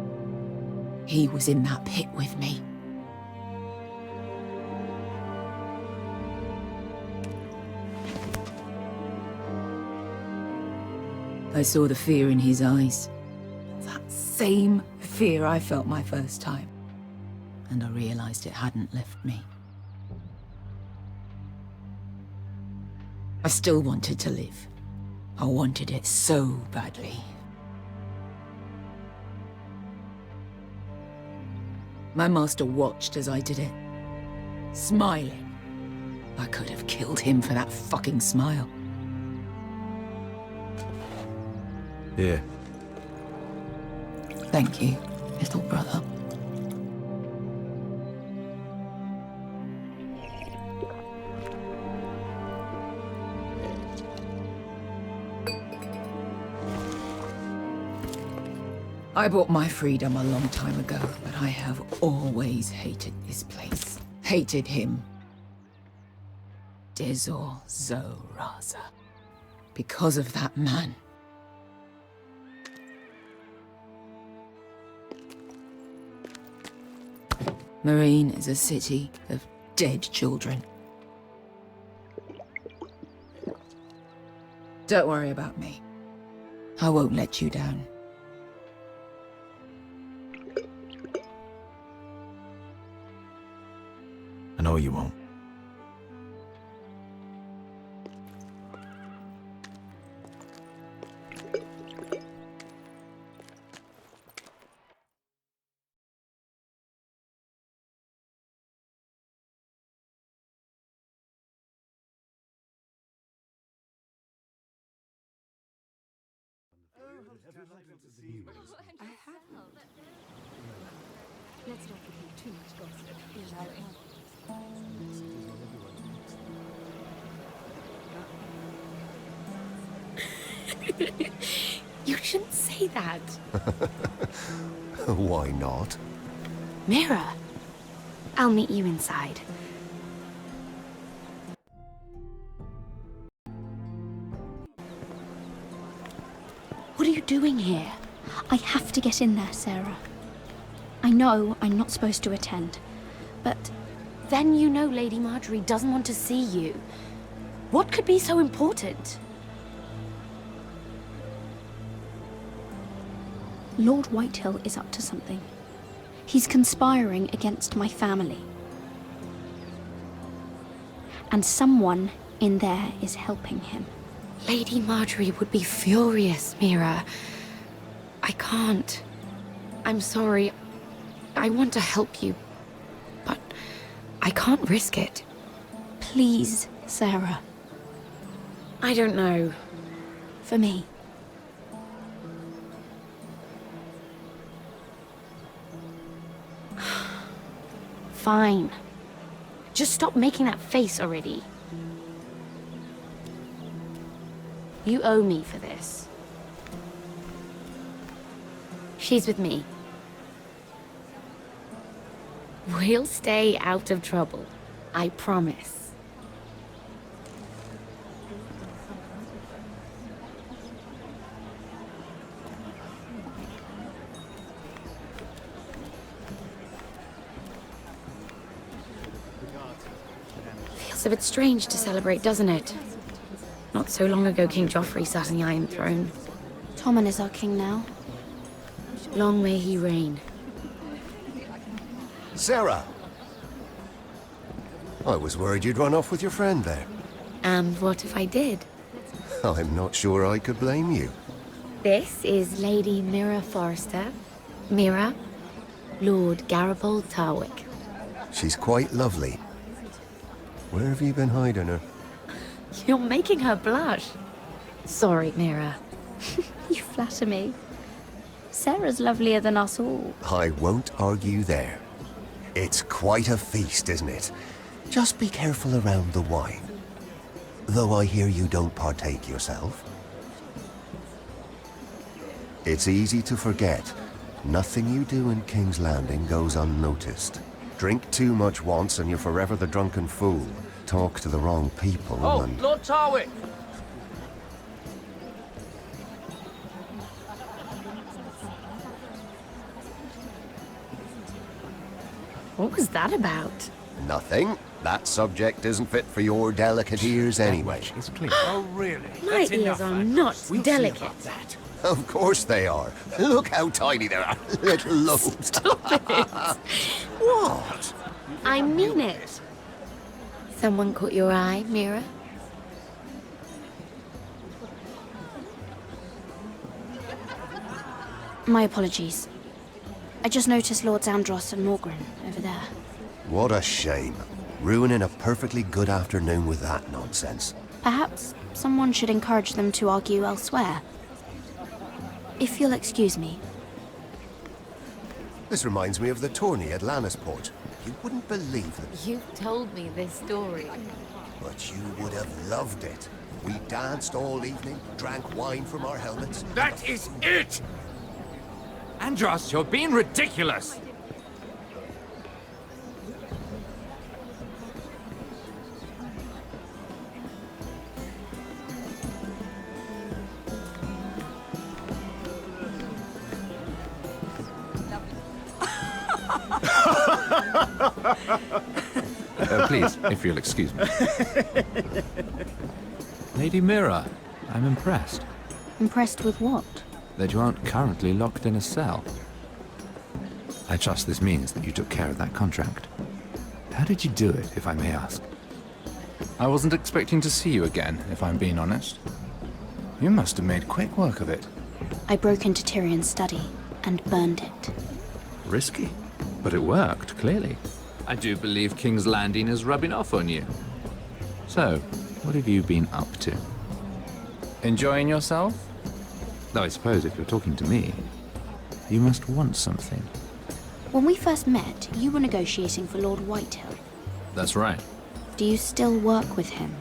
he was in that pit with me. I saw the fear in his eyes. That same fear I felt my first time. And I realized it hadn't left me. I still wanted to live. I wanted it so badly. My master watched as I did it, smiling. I could have killed him for that fucking smile. Here. Thank you, little brother. I bought my freedom a long time ago, but I have always hated this place. Hated him. Dezor Zoraza. Because of that man. Marine is a city of dead children. Don't worry about me. I won't let you down. I know you won't. Let's not repeat too much gossip, shall we? You shouldn't say that. Why not? Mira, I'll meet you inside. What are you doing here? I have to get in there, Sarah. I know I'm not supposed to attend, but then you know Lady Marjorie doesn't want to see you. What could be so important? Lord Whitehill is up to something. He's conspiring against my family. And someone in there is helping him. Lady Marjorie would be furious, Mira. I can't. I'm sorry. I want to help you, but I can't risk it. Please, Sarah. I don't know. For me. Fine. Just stop making that face already. You owe me for this. She's with me. We'll stay out of trouble. I promise. Feels a bit strange to celebrate, doesn't it? Not so long ago, King Joffrey sat on the Iron Throne. Tommen is our king now. Long may he reign. Sarah! I was worried you'd run off with your friend there. And what if I did? I'm not sure I could blame you. This is Lady Mira Forrester. Mira, Lord Garibald Tarwick. She's quite lovely. Where have you been hiding her? You're making her blush. Sorry, Mira. You flatter me. Sarah's lovelier than us all. I won't argue there. It's quite a feast, isn't it? Just be careful around the wine. Though I hear you don't partake yourself. It's easy to forget. Nothing you do in King's Landing goes unnoticed. Drink too much once and you're forever the drunken fool. Talk to the wrong people and... Lord Tarwick! What was that about? Nothing. That subject isn't fit for your delicate ears anyway. It's clear. Oh, really? My ears are not delicate. Of course they are. Look how tiny they are. Little lobes. Stop it! What? I mean it. Someone caught your eye, Mira? My apologies. I just noticed Lords Andros and Morgren over there. What a shame. Ruining a perfectly good afternoon with that nonsense. Perhaps someone should encourage them to argue elsewhere. If you'll excuse me. This reminds me of the tourney at Lannisport. You wouldn't believe it. You've told me this story. But you would have loved it. We danced all evening, drank wine from our helmets. That is it! Andros, you're being ridiculous! Please, if you'll excuse me. Lady Mira, I'm impressed. Impressed with what? That you aren't currently locked in a cell. I trust this means that you took care of that contract. How did you do it, if I may ask? I wasn't expecting to see you again, if I'm being honest. You must have made quick work of it. I broke into Tyrion's study and burned it. Risky, but it worked, clearly. I do believe King's Landing is rubbing off on you. So, what have you been up to? Enjoying yourself? Though I suppose if you're talking to me, you must want something. When we first met, you were negotiating for Lord Whitehill. That's right. Do you still work with him?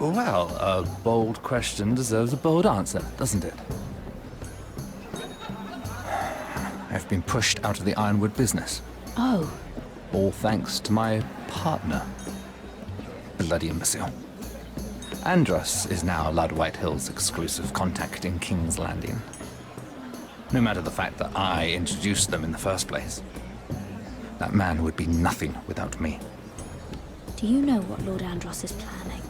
Well, a bold question deserves a bold answer, doesn't it? I've been pushed out of the ironwood business. Oh. All thanks to my partner. Bloody imbecile. Andros is now Lord Whitehill's exclusive contact in King's Landing. No matter the fact that I introduced them in the first place. That man would be nothing without me. Do you know what Lord Andros is planning?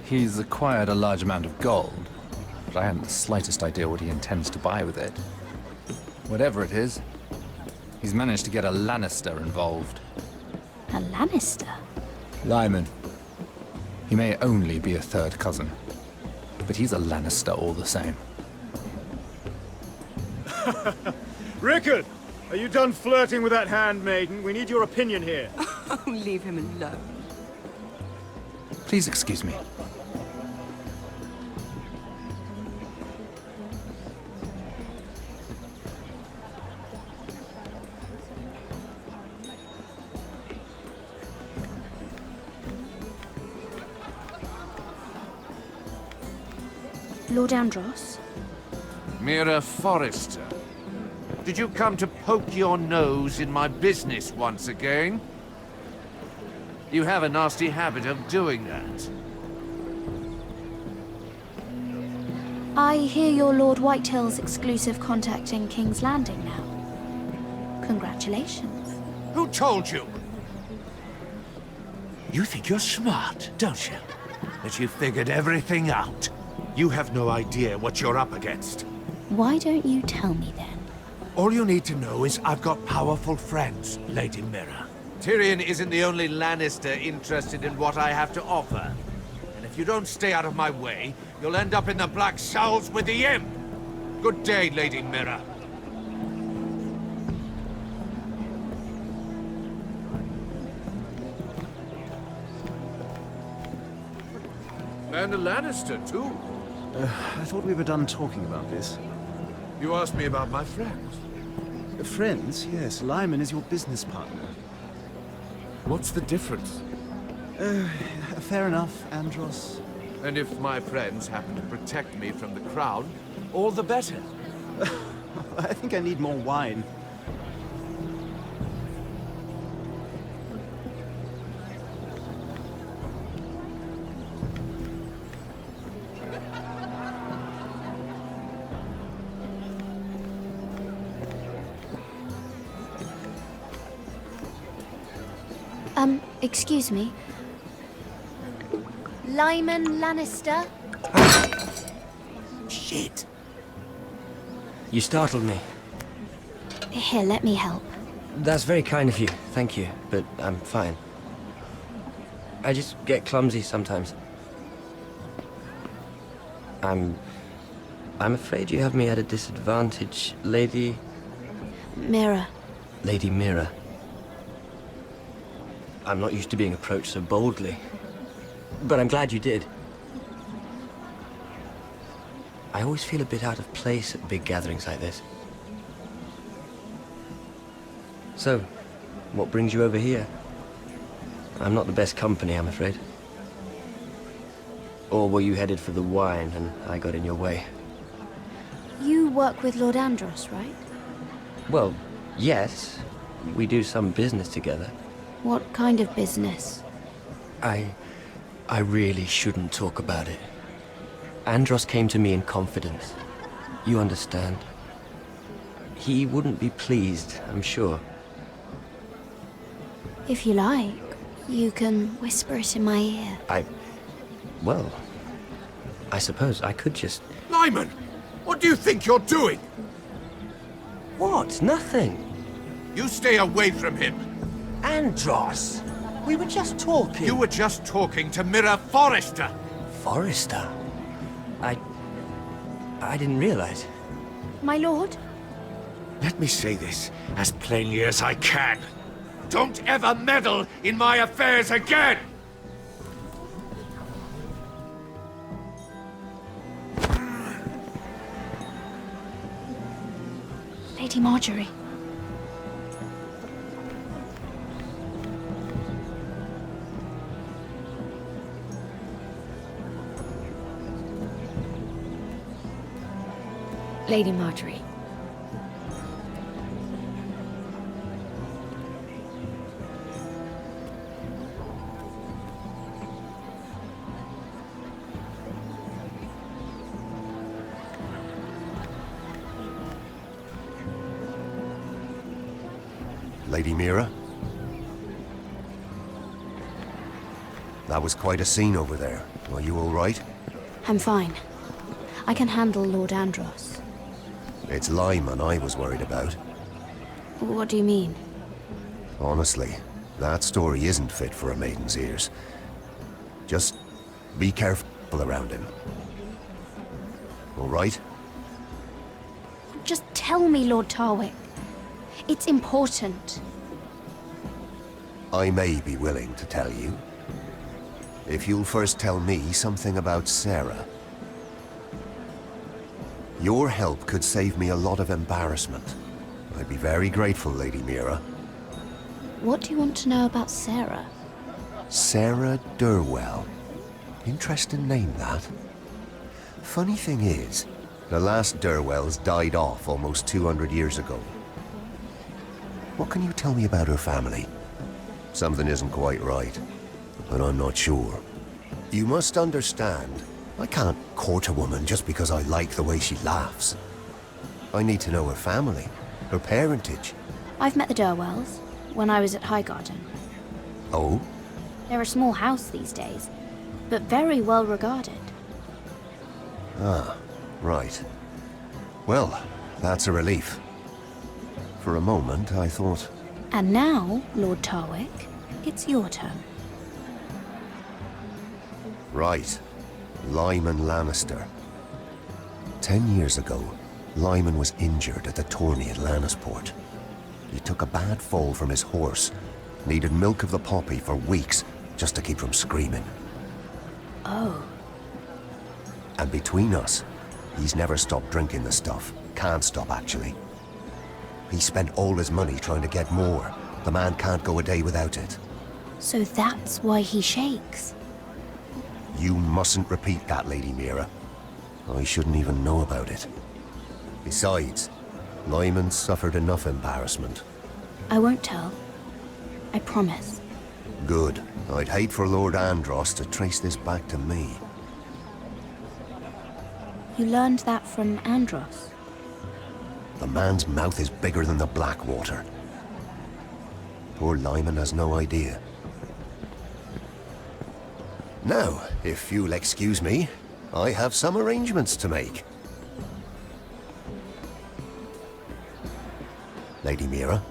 He's acquired a large amount of gold, but I haven't the slightest idea what he intends to buy with it. Whatever it is, he's managed to get a Lannister involved. A Lannister? Lyman. He may only be a third cousin, but he's a Lannister all the same. Rickard! Are you done flirting with that handmaiden? We need your opinion here. Oh, leave him alone. Please excuse me. Lord Andros? Mira Forrester. Did you come to poke your nose in my business once again? You have a nasty habit of doing that. I hear you're Lord Whitehill's exclusive contact in King's Landing now. Congratulations. Who told you? You think you're smart, don't you? That you figured everything out. You have no idea what you're up against. Why don't you tell me then? All you need to know is I've got powerful friends, Lady Mira. Tyrion isn't the only Lannister interested in what I have to offer. And if you don't stay out of my way, you'll end up in the Black Showls with the Imp. Good day, Lady Mira. And a Lannister, too. I thought we were done talking about this. You asked me about my friends. Friends? Yes, Lyman is your business partner. What's the difference? Fair enough, Andros. And if my friends happen to protect me from the crown, all the better. I think I need more wine. Excuse me. Lyman Lannister? Shit. You startled me. Here, let me help. That's very kind of you, thank you, but I'm fine. I just get clumsy sometimes. I'm afraid you have me at a disadvantage, Lady... Mira. Lady Mira. I'm not used to being approached so boldly, but I'm glad you did. I always feel a bit out of place at big gatherings like this. So, what brings you over here? I'm not the best company, I'm afraid. Or were you headed for the wine and I got in your way? You work with Lord Andros, right? Well, yes. We do some business together. What kind of business? I really shouldn't talk about it. Andros came to me in confidence. You understand? He wouldn't be pleased, I'm sure. If you like, you can whisper it in my ear. Well, I suppose I could just... Lyman! What do you think you're doing? What? Nothing. You stay away from him. Andros! We were just talking. You were just talking to Mira Forrester. Forrester? I didn't realize. My lord? Let me say this as plainly as I can. Don't ever meddle in my affairs again! Lady Marjorie. Lady Marjorie. Lady Mira? That was quite a scene over there. Are you all right? I'm fine. I can handle Lord Andros. It's Lyman I was worried about. What do you mean? Honestly, that story isn't fit for a maiden's ears. Just be careful around him. All right? Just tell me, Lord Tarwick. It's important. I may be willing to tell you. If you'll first tell me something about Sarah. Your help could save me a lot of embarrassment. I'd be very grateful, Lady Mira. What do you want to know about Sarah? Sarah Durwell. Interesting name, that. Funny thing is, the last Durwells died off almost 200 years ago. What can you tell me about her family? Something isn't quite right, but I'm not sure. You must understand, I can't court a woman just because I like the way she laughs. I need to know her family, her parentage. I've met the Durwells when I was at Highgarden. Oh? They're a small house these days, but very well regarded. Ah, right. Well, that's a relief. For a moment, I thought... And now, Lord Tarwick, it's your turn. Right. Lyman Lannister. 10 years ago, Lyman was injured at the tourney at Lannisport. He took a bad fall from his horse. Needed milk of the poppy for weeks, just to keep from screaming. Oh. And between us, he's never stopped drinking the stuff. Can't stop, actually. He spent all his money trying to get more. The man can't go a day without it. So that's why he shakes. You mustn't repeat that, Lady Mira. I shouldn't even know about it. Besides, Lyman suffered enough embarrassment. I won't tell. I promise. Good. I'd hate for Lord Andros to trace this back to me. You learned that from Andros? The man's mouth is bigger than the Blackwater. Poor Lyman has no idea. Now, if you'll excuse me, I have some arrangements to make. Lady Mira?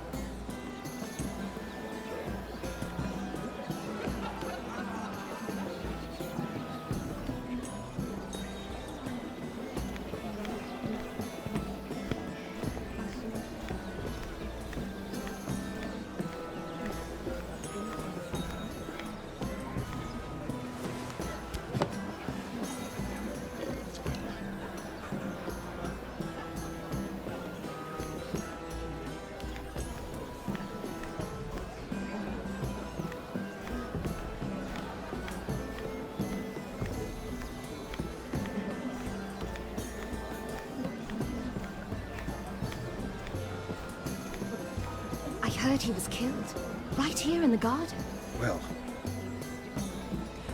I heard he was killed. Right here in the garden. Well...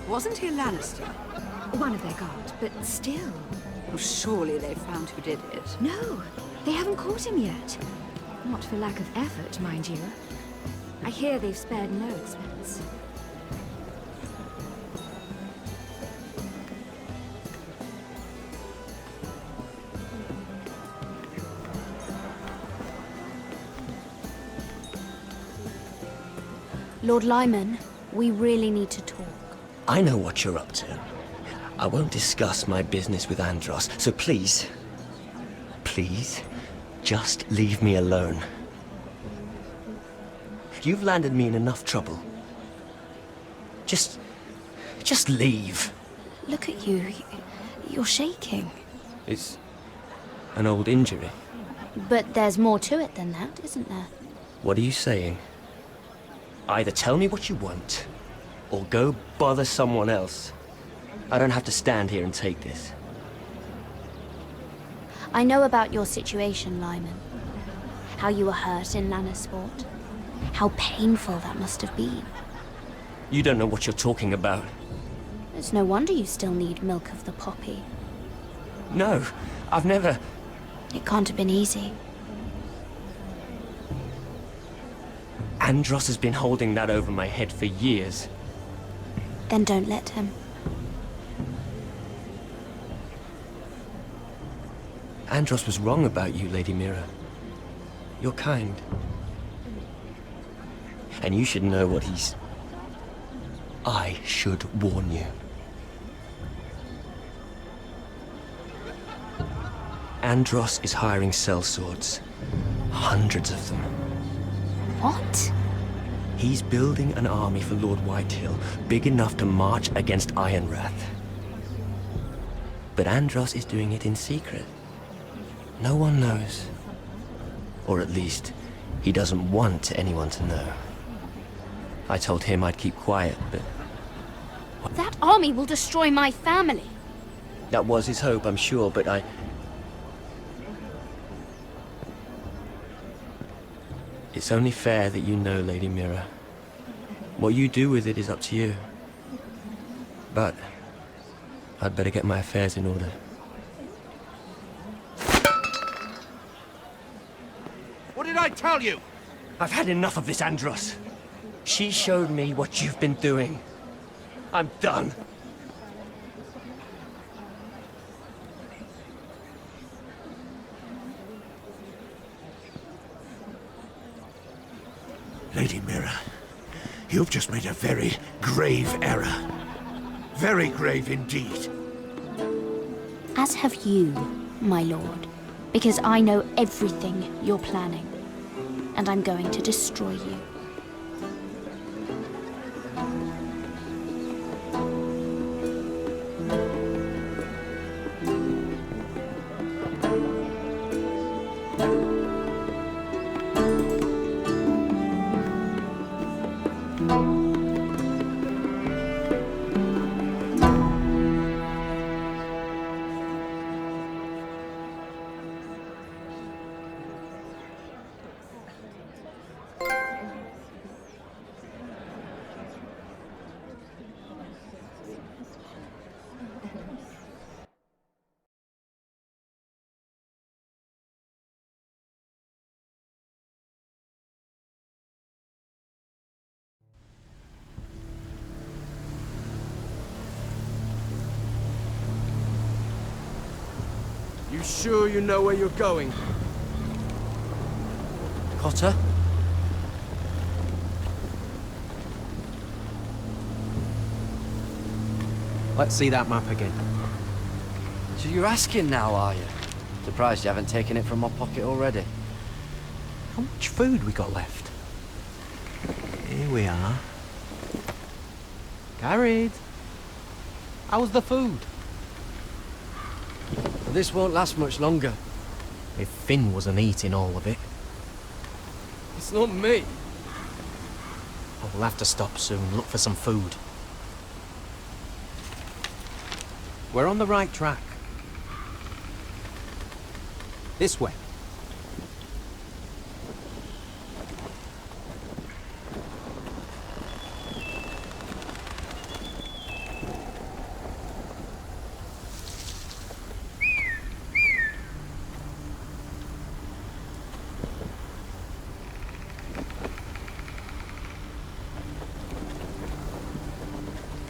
Wasn't he a Lannister? One of their guard, but still. Well, surely they found who did it. No, they haven't caught him yet. Not for lack of effort, mind you. I hear they've spared no expense. Lord Lyman, we really need to talk. I know what you're up to. I won't discuss my business with Andros, so please, just leave me alone. You've landed me in enough trouble. Just leave. Look at you. You're shaking. It's an old injury. But there's more to it than that, isn't there? What are you saying? Either tell me what you want, or go bother someone else. I don't have to stand here and take this. I know about your situation, Lyman. How you were hurt in Lannisport. How painful that must have been. You don't know what you're talking about. It's no wonder you still need milk of the poppy. No, I've never... It can't have been easy. Andros has been holding that over my head for years. Then don't let him. Andros was wrong about you, Lady Mira. You're kind. And you should know what he's... I should warn you. Andros is hiring sellswords. Hundreds of them. What? He's building an army for Lord Whitehill, big enough to march against Ironrath. But Andros is doing it in secret. No one knows. Or at least, he doesn't want anyone to know. I told him I'd keep quiet, but... That army will destroy my family. That was his hope, I'm sure, but I... It's only fair that you know, Lady Mira. What you do with it is up to you. But I'd better get my affairs in order. What did I tell you? I've had enough of this, Andros. She showed me what you've been doing. I'm done. Lady Mira, you've just made a very grave error. Very grave indeed. As have you, my lord. Because I know everything you're planning. And I'm going to destroy you. You sure you know where you're going? Cotter? Let's see that map again. So you're asking now, are you? Surprised you haven't taken it from my pocket already. How much food we got left? Here we are. Carried. How's the food? This won't last much longer. If Finn wasn't eating all of it. It's not me. Oh, we'll have to stop soon, look for some food. We're on the right track. This way.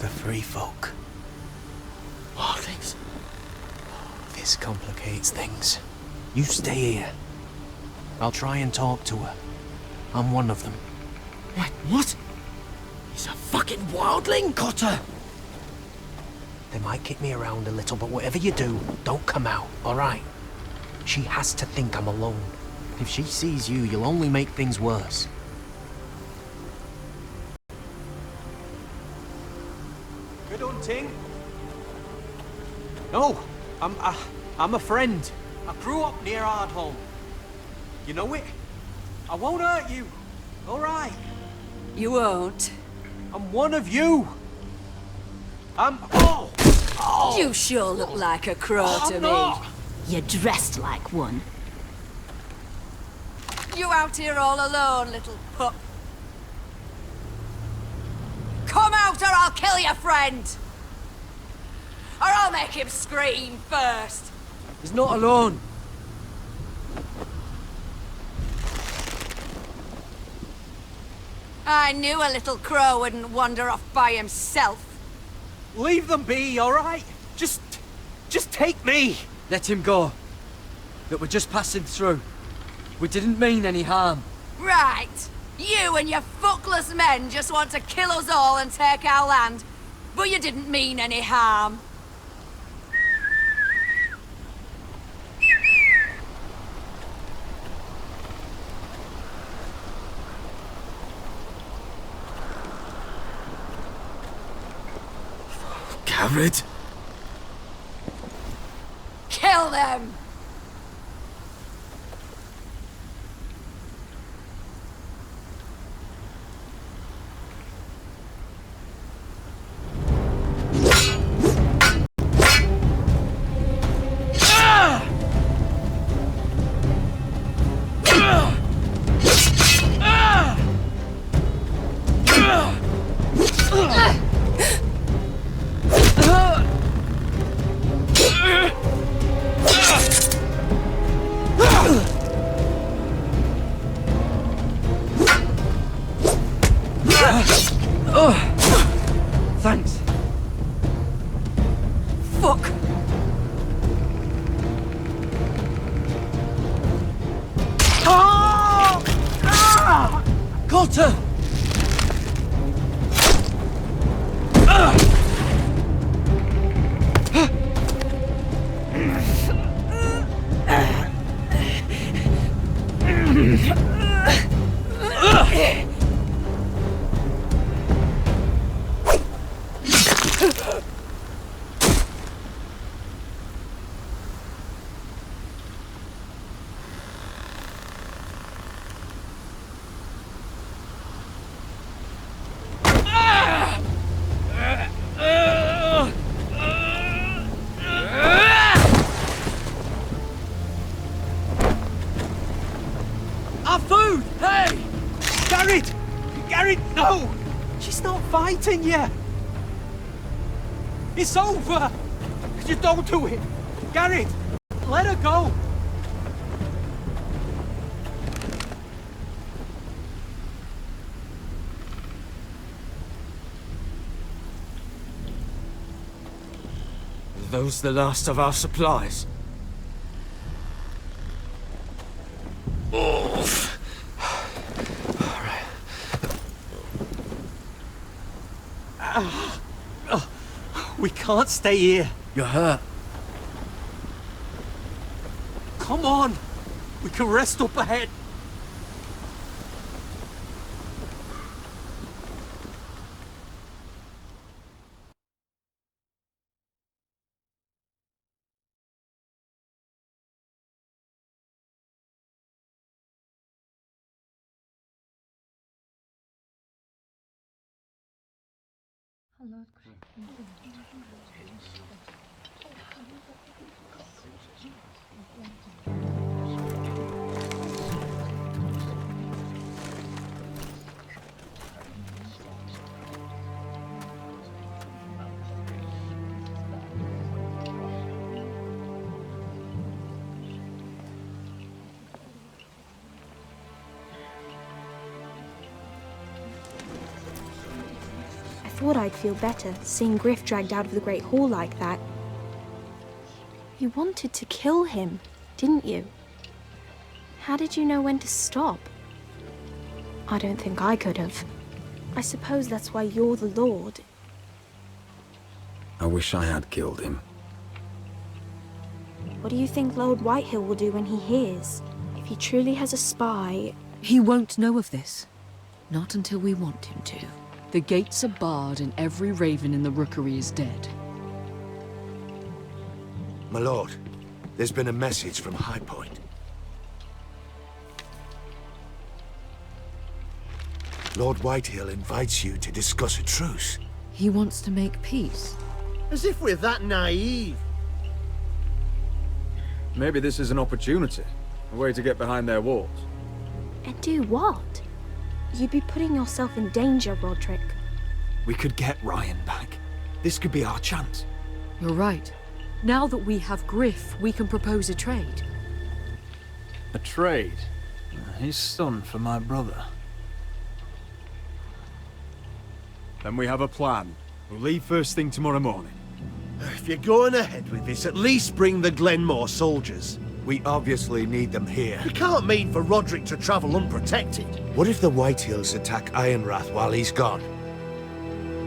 The free folk. Wildlings. This complicates things. You stay here. I'll try and talk to her. I'm one of them. What? He's a fucking wildling, Cotter! They might kick me around a little, but whatever you do, don't come out, alright? She has to think I'm alone. If she sees you, you'll only make things worse. Good hunting. No, I'm a friend. I grew up near Ardholm. You know it? I won't hurt you. All right. You won't. I'm one of you. Oh! You sure look like a crow to me. Not. You're dressed like one. You out here all alone, little pup? Come out or I'll kill your friend! Or I'll make him scream first! He's not alone. I knew a little crow wouldn't wander off by himself. Leave them be, all right? Just take me. Let him go. That we're just passing through. We didn't mean any harm. Right. You and your fuckless men just want to kill us all and take our land. But you didn't mean any harm. Garrett? Kill them! Thanks. Fuck! Coulter! Our food! Hey! Garrett! Garrett, no! She's not fighting yet! It's over! Just don't do it! Garrett! Let her go! Are those the last of our supplies? We can't stay here. You're hurt. Come on! We can rest up ahead. I thought I'd feel better seeing Griff dragged out of the Great Hall like that. You wanted to kill him, didn't you? How did you know when to stop? I don't think I could have. I suppose that's why you're the Lord. I wish I had killed him. What do you think Lord Whitehill will do when he hears? If he truly has a spy... He won't know of this. Not until we want him to. The gates are barred and every raven in the rookery is dead. My lord, there's been a message from High Point. Lord Whitehill invites you to discuss a truce. He wants to make peace. As if we're that naive. Maybe this is an opportunity. A way to get behind their walls. And do what? You'd be putting yourself in danger, Roderick. We could get Ryon back. This could be our chance. You're right. Now that we have Griff, we can propose a trade. A trade? His son for my brother. Then we have a plan. We'll leave first thing tomorrow morning. If you're going ahead with this, at least bring the Glenmore soldiers. We obviously need them here. You can't mean for Roderick to travel unprotected. What if the Whitehills attack Ironrath while he's gone?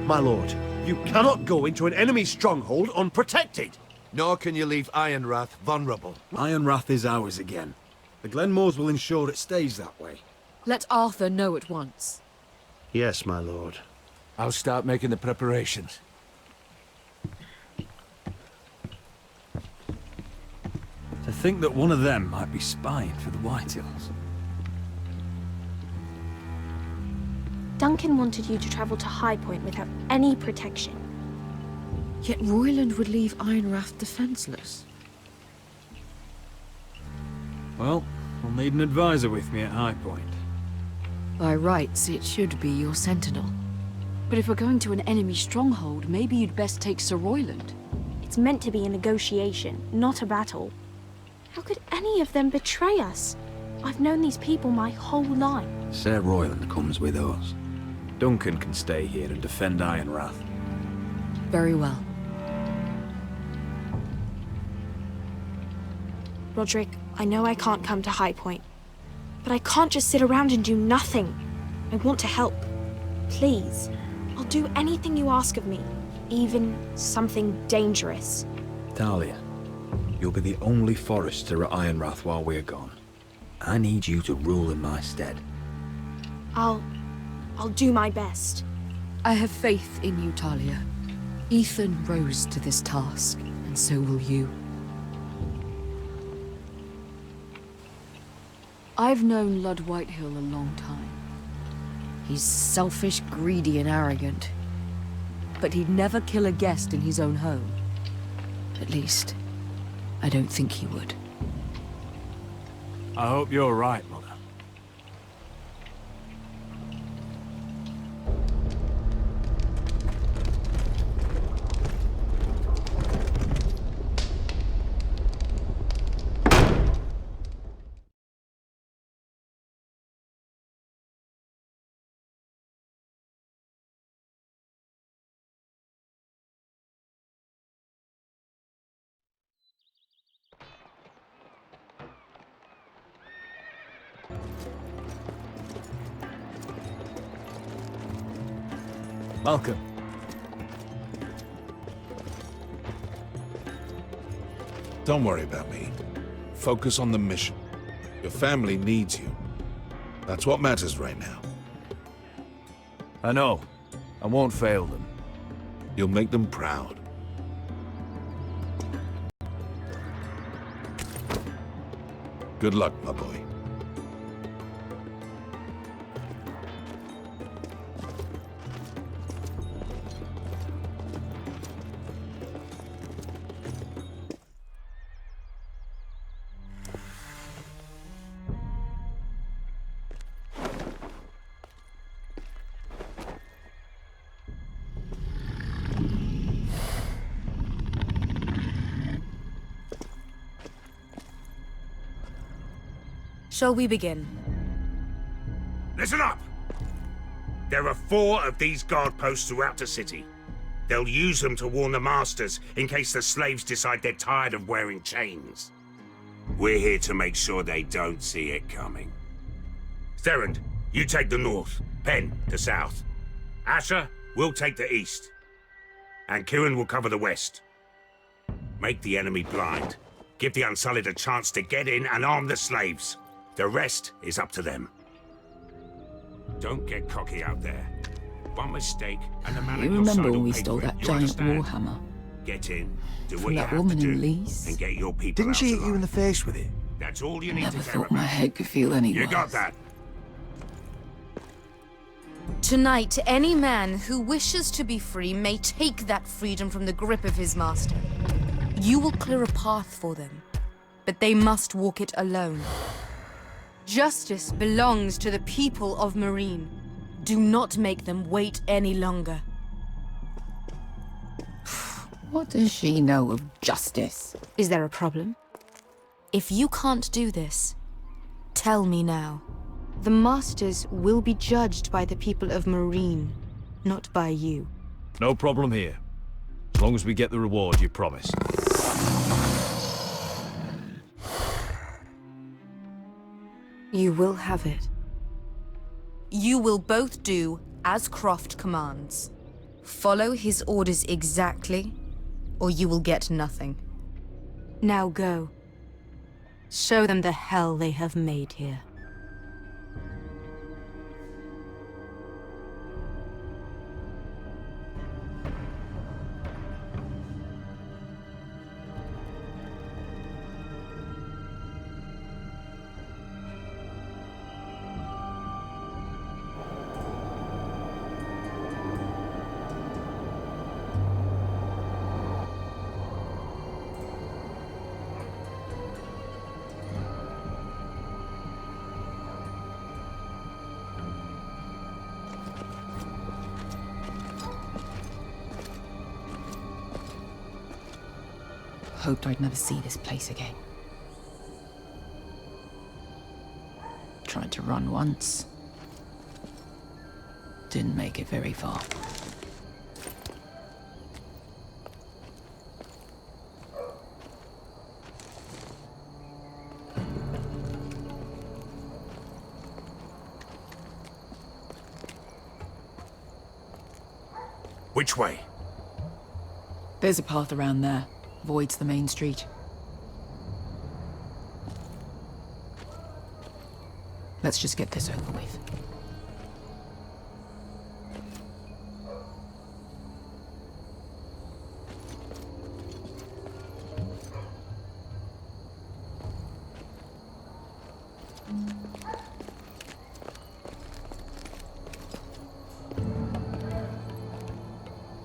My lord, you cannot go into an enemy stronghold unprotected. Nor can you leave Ironrath vulnerable. Ironrath is ours again. The Glenmores will ensure it stays that way. Let Arthur know at once. Yes, my lord. I'll start making the preparations. think that one of them might be spying for the Whitehills. Duncan wanted you to travel to High Point without any protection. Yet Royland would leave Ironrath defenseless. Well, I'll need an advisor with me at High Point. By rights, it should be your sentinel. But if we're going to an enemy stronghold, maybe you'd best take Sir Royland. It's meant to be a negotiation, not a battle. How could any of them betray us? I've known these people my whole life. Sir Royland comes with us. Duncan can stay here and defend Ironrath. Very well. Roderick, I know I can't come to High Point, but I can't just sit around and do nothing. I want to help. Please, I'll do anything you ask of me, even something dangerous. Talia, you'll be the only Forester at Ironrath while we're gone. I need you to rule in my stead. I'll do my best. I have faith in you, Talia. Ethan rose to this task, and so will you. I've known Lord Whitehill a long time. He's selfish, greedy, and arrogant. But he'd never kill a guest in his own home. At least, I don't think he would. I hope you're right, Mother. Welcome. Don't worry about me. Focus on the mission. Your family needs you. That's what matters right now. I know. I won't fail them. You'll make them proud. Good luck, my boy. Shall we begin? Listen up! There are 4 of these guard posts throughout the city. They'll use them to warn the masters in case the slaves decide they're tired of wearing chains. We're here to make sure they don't see it coming. Therend, you take the north. Penn, the south. Asher, we'll take the east. And Kieran will cover the west. Make the enemy blind. Give the Unsullied a chance to get in and arm the slaves. The rest is up to them. Don't get cocky out there. One mistake and the man You at your remember side when will we pay stole for it. that You giant understand? warhammer? Get in, do From what you that have woman to do, in Lee's? and get your people Didn't out she hit alive. you in the face with it? That's all you need Never to care thought my about. head could feel any You worse. got that? Tonight, any man who wishes to be free may take that freedom from the grip of his master. You will clear a path for them, but they must walk it alone. Justice belongs to the people of Marine. Do not make them wait any longer. What does she know of justice? Is there a problem? If you can't do this, tell me now. The Masters will be judged by the people of Marine, not by you. No problem here. As long as we get the reward you promised. You will have it. You will both do as Croft commands. Follow his orders exactly, or you will get nothing. Now go. Show them the hell they have made here. hoped I'd never see this place again. Tried to run once. Didn't make it very far. Which way? There's a path around there. Voids the main street. Let's just get this over with.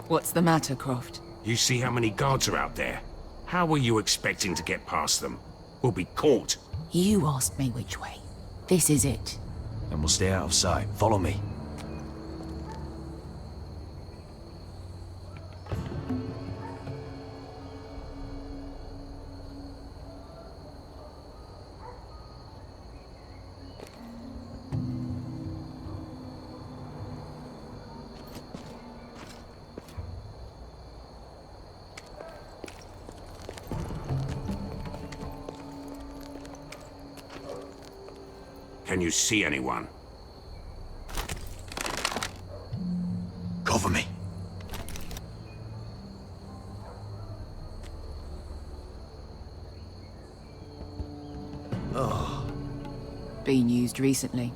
What's the matter, Croft? You see how many guards are out there? How were you expecting to get past them? We'll be caught. You asked me which way. This is it. Then we'll stay out of sight. Follow me. Can you see anyone? Cover me. Oh. Been used recently.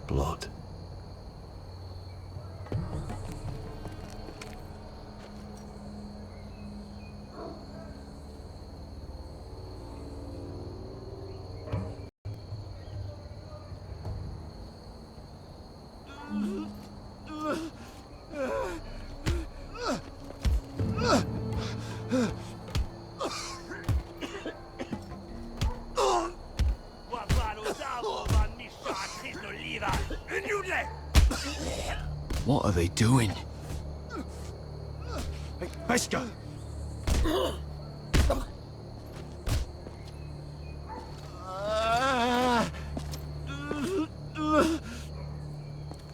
Blood. What are they doing? Hey, Beskar!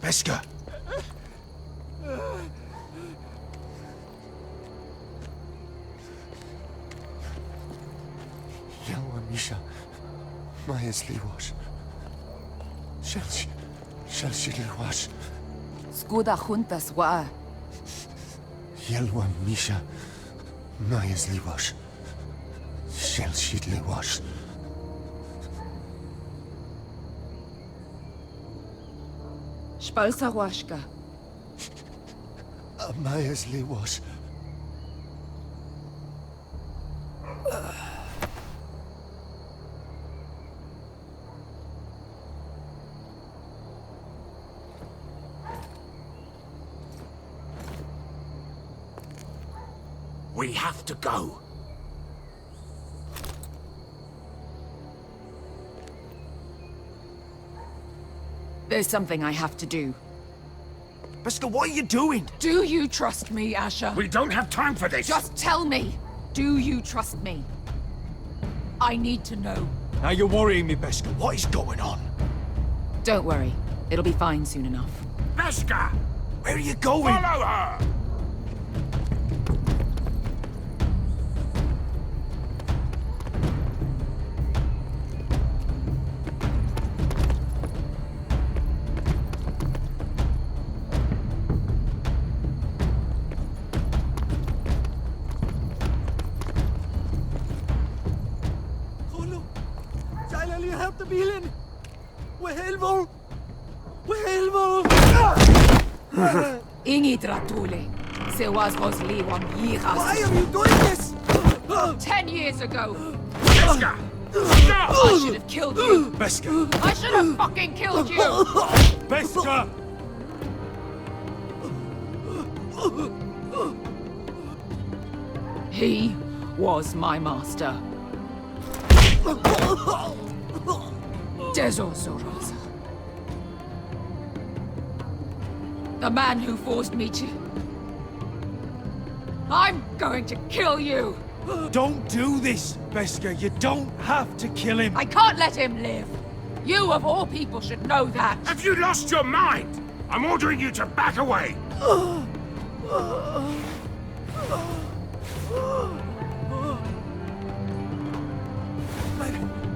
Beskar! Yelwa Misha, Maya's Liwash. Shall she Liwash? Skuda juntas wa. Yelwa Misha, Maya's Liwash. Shall she Liwash? Spalsa washka. Maya's Liwash. We have to go. There's something I have to do. Beskar, what are you doing? Do you trust me, Asher? We don't have time for this. Just tell me. Do you trust me? I need to know. Now you're worrying me, Beskar. What is going on? Don't worry. It'll be fine soon enough. Beskar! Where are you going? Follow her! Ingi Dratule. Se was Rosliwan Yiras. Why are you doing this? 10 years ago. Beskar! Stop! I should have killed you. Beskar! I should have fucking killed you. Beskar! He was my master. Dezo Zoraza. The man who forced me to... I'm going to kill you! Don't do this, Beskha. You don't have to kill him. I can't let him live! You, of all people, should know that! Have you lost your mind? I'm ordering you to back away!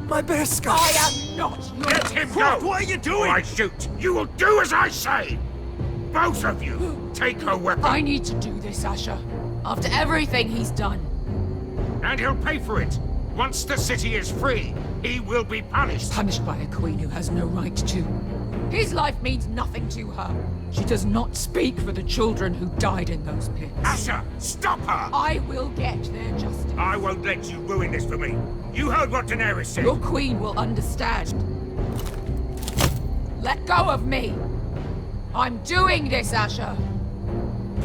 My Beskha! I am not your... Let him go! What are you doing? Or I shoot! You will do as I say! Both of you, take her weapon. I need to do this, Asher. After everything he's done. And he'll pay for it. Once the city is free, he will be punished. Punished by a queen who has no right to. His life means nothing to her. She does not speak for the children who died in those pits. Asher, stop her! I will get their justice. I won't let you ruin this for me. You heard what Daenerys said. Your queen will understand. Let go of me. I'm doing this, Asher.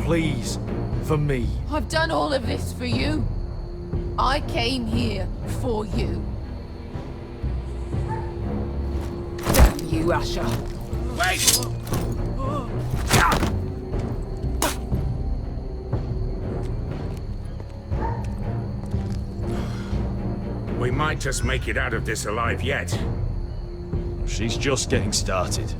Please, for me. I've done all of this for you. I came here for you. Damn you, Asher. Wait! We might just make it out of this alive yet. She's just getting started.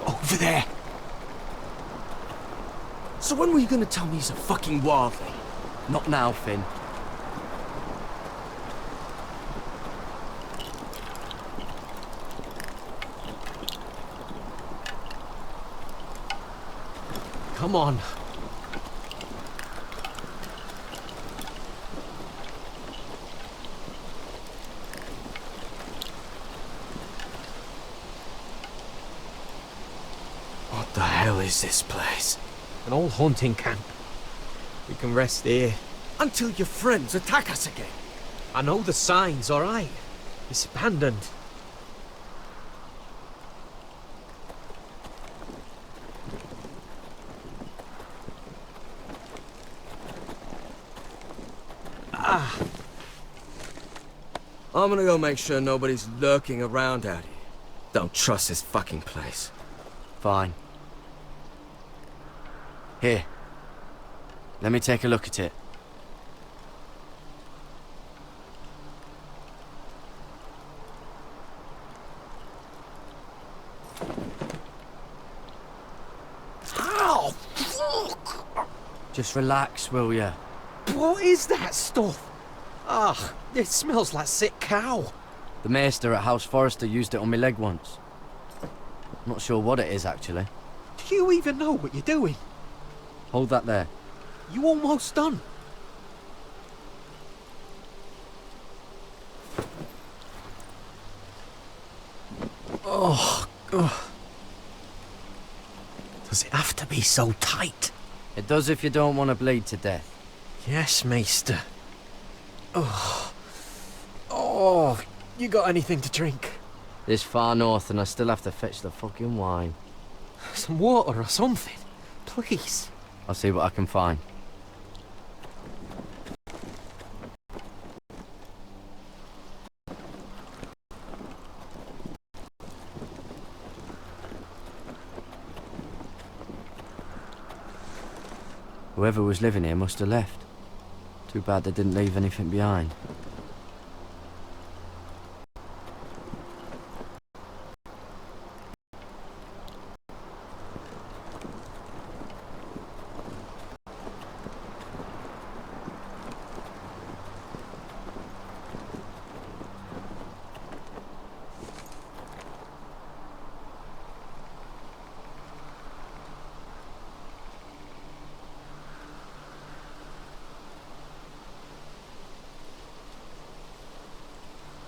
Over there. So when were you gonna tell me he's a fucking wildling? Not now, Finn. Come on. What the hell is this place? An old hunting camp. We can rest here. Until your friends attack us again. I know the signs, alright? It's abandoned. I'm gonna go make sure nobody's lurking around out here. Don't trust this fucking place. Fine. Here. Let me take a look at it. Ow! Fuck! Just relax, will ya? What is that stuff? Ah, it smells like sick cow. The maester at House Forrester used it on my leg once. I'm not sure what it is, actually. Do you even know what you're doing? Hold that there. You almost done. Oh, God. Does it have to be so tight? It does if you don't want to bleed to death. Yes, Maester. Oh. Oh, you got anything to drink? This far north and I still have to fetch the fucking wine. Some water or something, please. I'll see what I can find. Whoever was living here must have left. Too bad they didn't leave anything behind.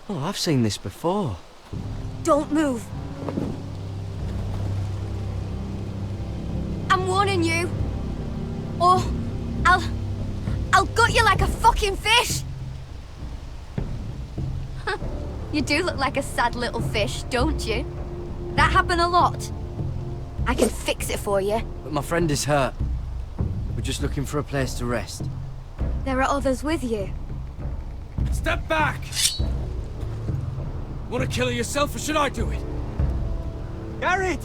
Oh, I've seen this before. Don't move. I'm warning you. Or I'll gut you like a fucking fish. You do look like a sad little fish, don't you? That happen a lot. I can fix it for you. But my friend is hurt. We're just looking for a place to rest. There are others with you. Step back! Want to kill her yourself, or should I do it? Garrett!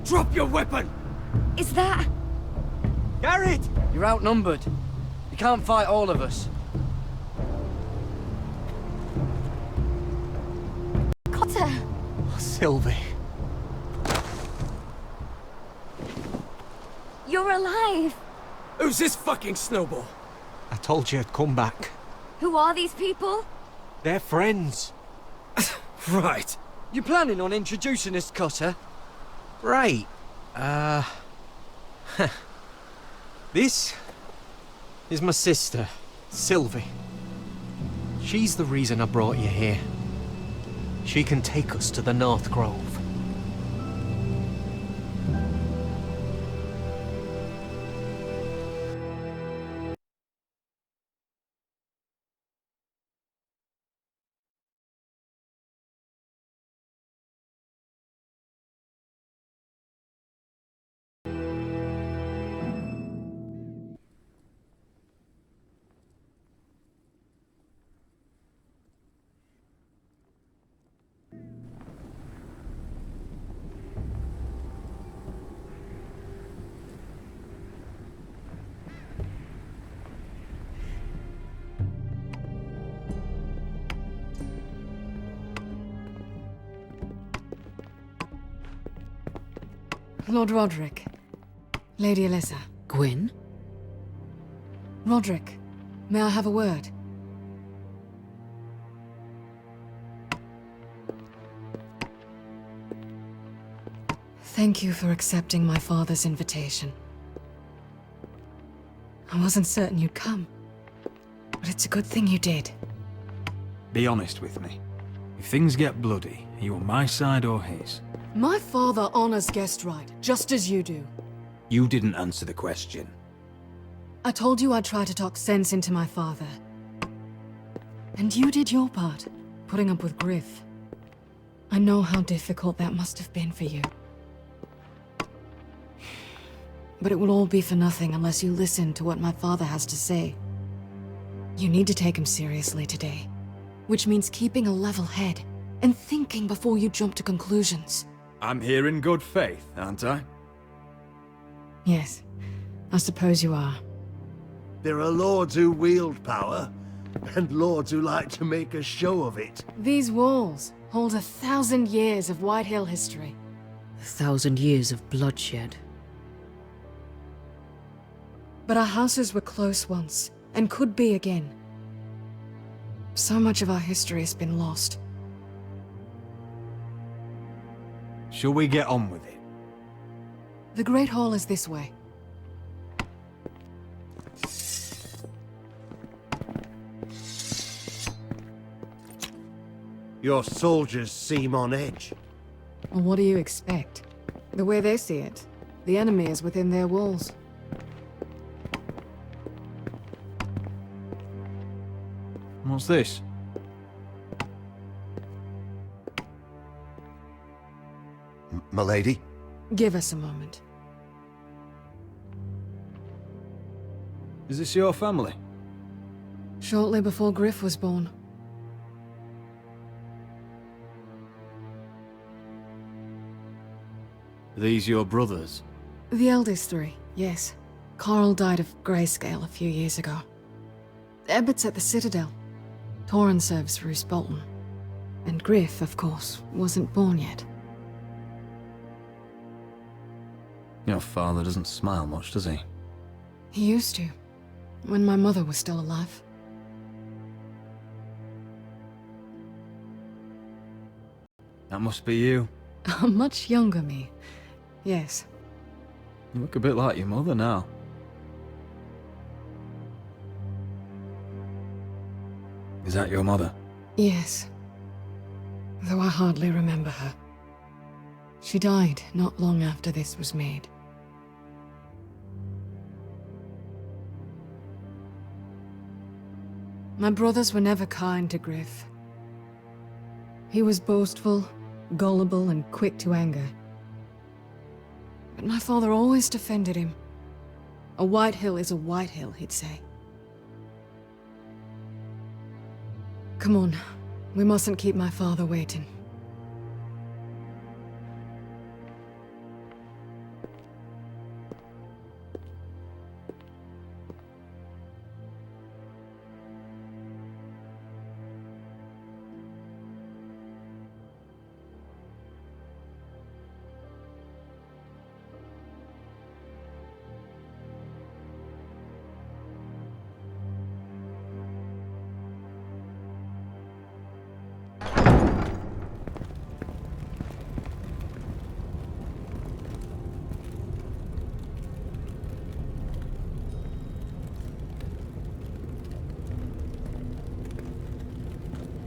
Drop your weapon! Is that... Garrett! You're outnumbered. You can't fight all of us. Cotter! Sylvie. You're alive! Who's this fucking snowball? I told you I'd come back. Who are these people? They're friends. Right. You planning on introducing us, Cutter? Right. This is my sister, Sylvie. She's the reason I brought you here. She can take us to the North Grove. Lord Roderick. Lady Alyssa. Gwyn? Roderick, may I have a word? Thank you for accepting my father's invitation. I wasn't certain you'd come, but it's a good thing you did. Be honest with me. If things get bloody, are you on my side or his? My father honors guest right, just as you do. You didn't answer the question. I told you I'd try to talk sense into my father. And you did your part, putting up with Griff. I know how difficult that must have been for you. But it will all be for nothing unless you listen to what my father has to say. You need to take him seriously today, which means keeping a level head and thinking before you jump to conclusions. I'm here in good faith, aren't I? Yes, I suppose you are. There are lords who wield power, and lords who like to make a show of it. These walls hold 1,000 years of Whitehill history. 1,000 years of bloodshed. But our houses were close once, and could be again. So much of our history has been lost. Shall we get on with it? The Great Hall is this way. Your soldiers seem on edge. Well, what do you expect? The way they see it, the enemy is within their walls. What's this? Milady? Give us a moment. Is this your family? Shortly before Griff was born. Are these your brothers? The eldest three, yes. Carl died of grayscale a few years ago. Ebbert's at the Citadel. Torrin serves Roose Bolton. And Griff, of course, wasn't born yet. Your father doesn't smile much, does he? He used to, when my mother was still alive. That must be you. A much younger me, yes. You look a bit like your mother now. Is that your mother? Yes. Though I hardly remember her. She died not long after this was made. My brothers were never kind to Griff. He was boastful, gullible, and quick to anger. But my father always defended him. A whitehill is a whitehill, he'd say. Come on, we mustn't keep my father waiting.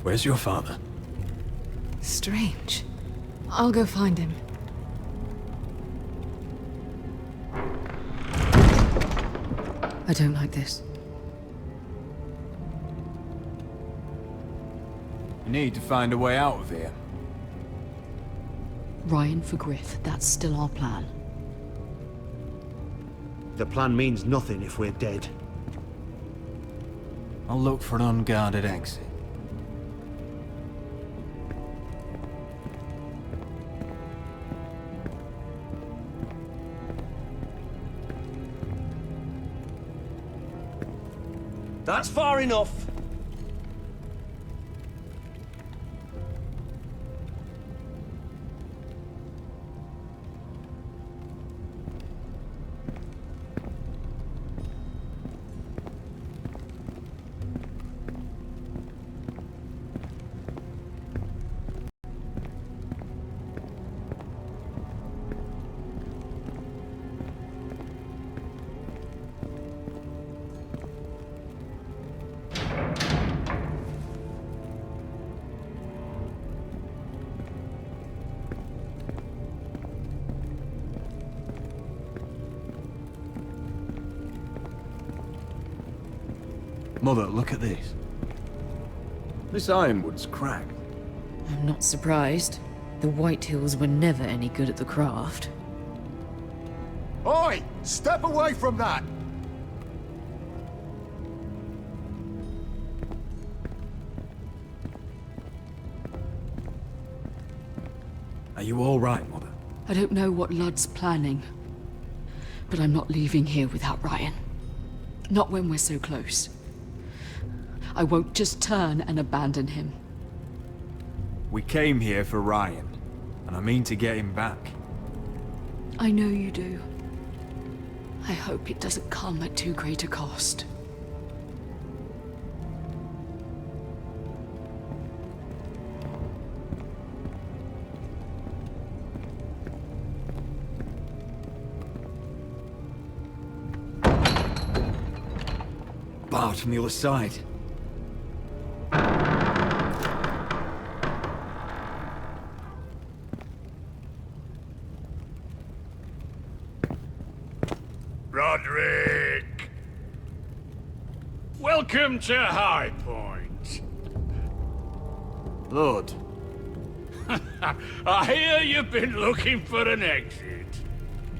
Where's your father? Strange. I'll go find him. I don't like this. You need to find a way out of here. Ryon for Griff, that's still our plan. The plan means nothing if we're dead. I'll look for an unguarded exit. That's far enough. Mother, look at this. This ironwood's cracked. I'm not surprised. The Whitehills were never any good at the craft. Oi! Step away from that! Are you all right, Mother? I don't know what Ludd's planning, but I'm not leaving here without Ryon. Not when we're so close. I won't just turn and abandon him. We came here for Ryon, and I mean to get him back. I know you do. I hope it doesn't come at too great a cost. Barred from the other side. Roderick! Welcome to High Point. Lord. I hear you've been looking for an exit.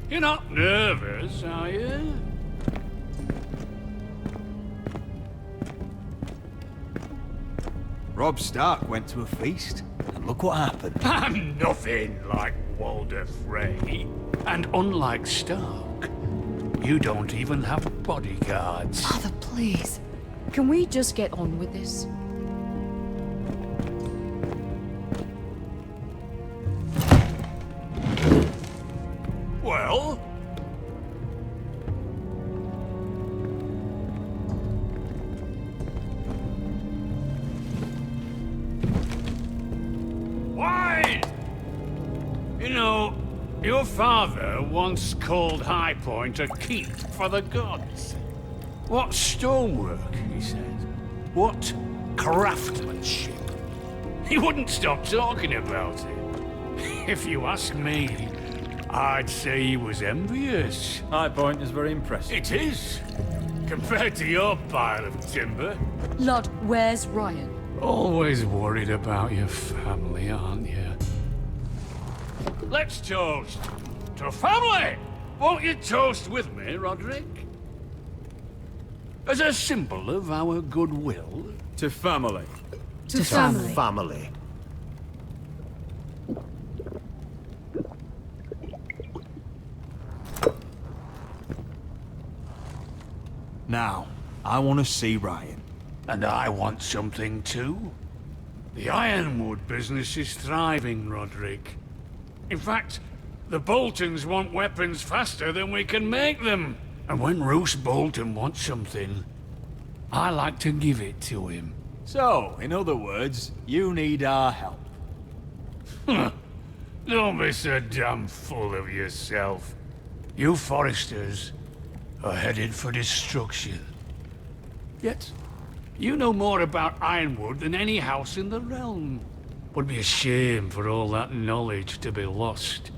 You're not nervous, are you? Robb Stark went to a feast, and look what happened. I'm nothing like Walder Frey. And unlike Stark, you don't even have bodyguards. Father, please. Can we just get on with this? Well? Why? You know, your father once called High Point a keep for the gods. What stonework, he said. What craftsmanship. He wouldn't stop talking about it. If you ask me, I'd say he was envious. High Point is very impressive. It is, compared to your pile of timber. Lord, where's Ryan? Always worried about your family, aren't you? Let's toast to family! Won't you toast with me, Roderick? As a symbol of our goodwill. To family. To family. Family. Now, I want to see Ryan. And I want something too. The ironwood business is thriving, Roderick. In fact, the Boltons want weapons faster than we can make them. And when Roose Bolton wants something, I like to give it to him. So, in other words, you need our help. Don't be so damn full of yourself. You Foresters are headed for destruction. Yet, you know more about ironwood than any house in the realm. Would be a shame for all that knowledge to be lost.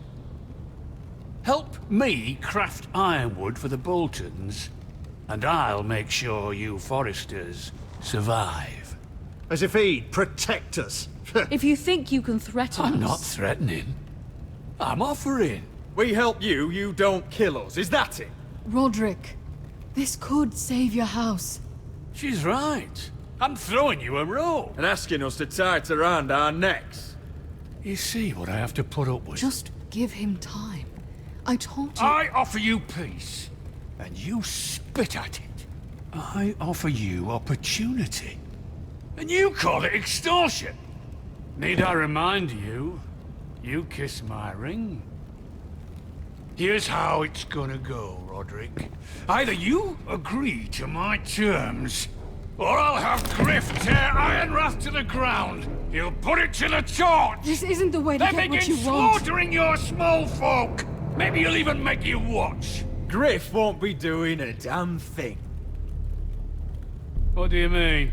Help me craft ironwood for the Boltons, and I'll make sure you Foresters survive. As if he'd protect us. If you think you can threaten us... I'm not threatening. I'm offering. We help you, you don't kill us. Is that it? Roderick, this could save your house. She's right. I'm throwing you a rope. And asking us to tie it around our necks. You see what I have to put up with? Just give him time. I told you... I offer you peace, and you spit at it. I offer you opportunity, and you call it extortion. Need I remind you, you kiss my ring. Here's how it's gonna go, Roderick. Either you agree to my terms, or I'll have Griff tear Ironrath to the ground. He'll put it to the torch. This isn't the way to then get what begin you want. slaughtering your small folk. Maybe he'll even make you watch. Griff won't be doing a damn thing. What do you mean?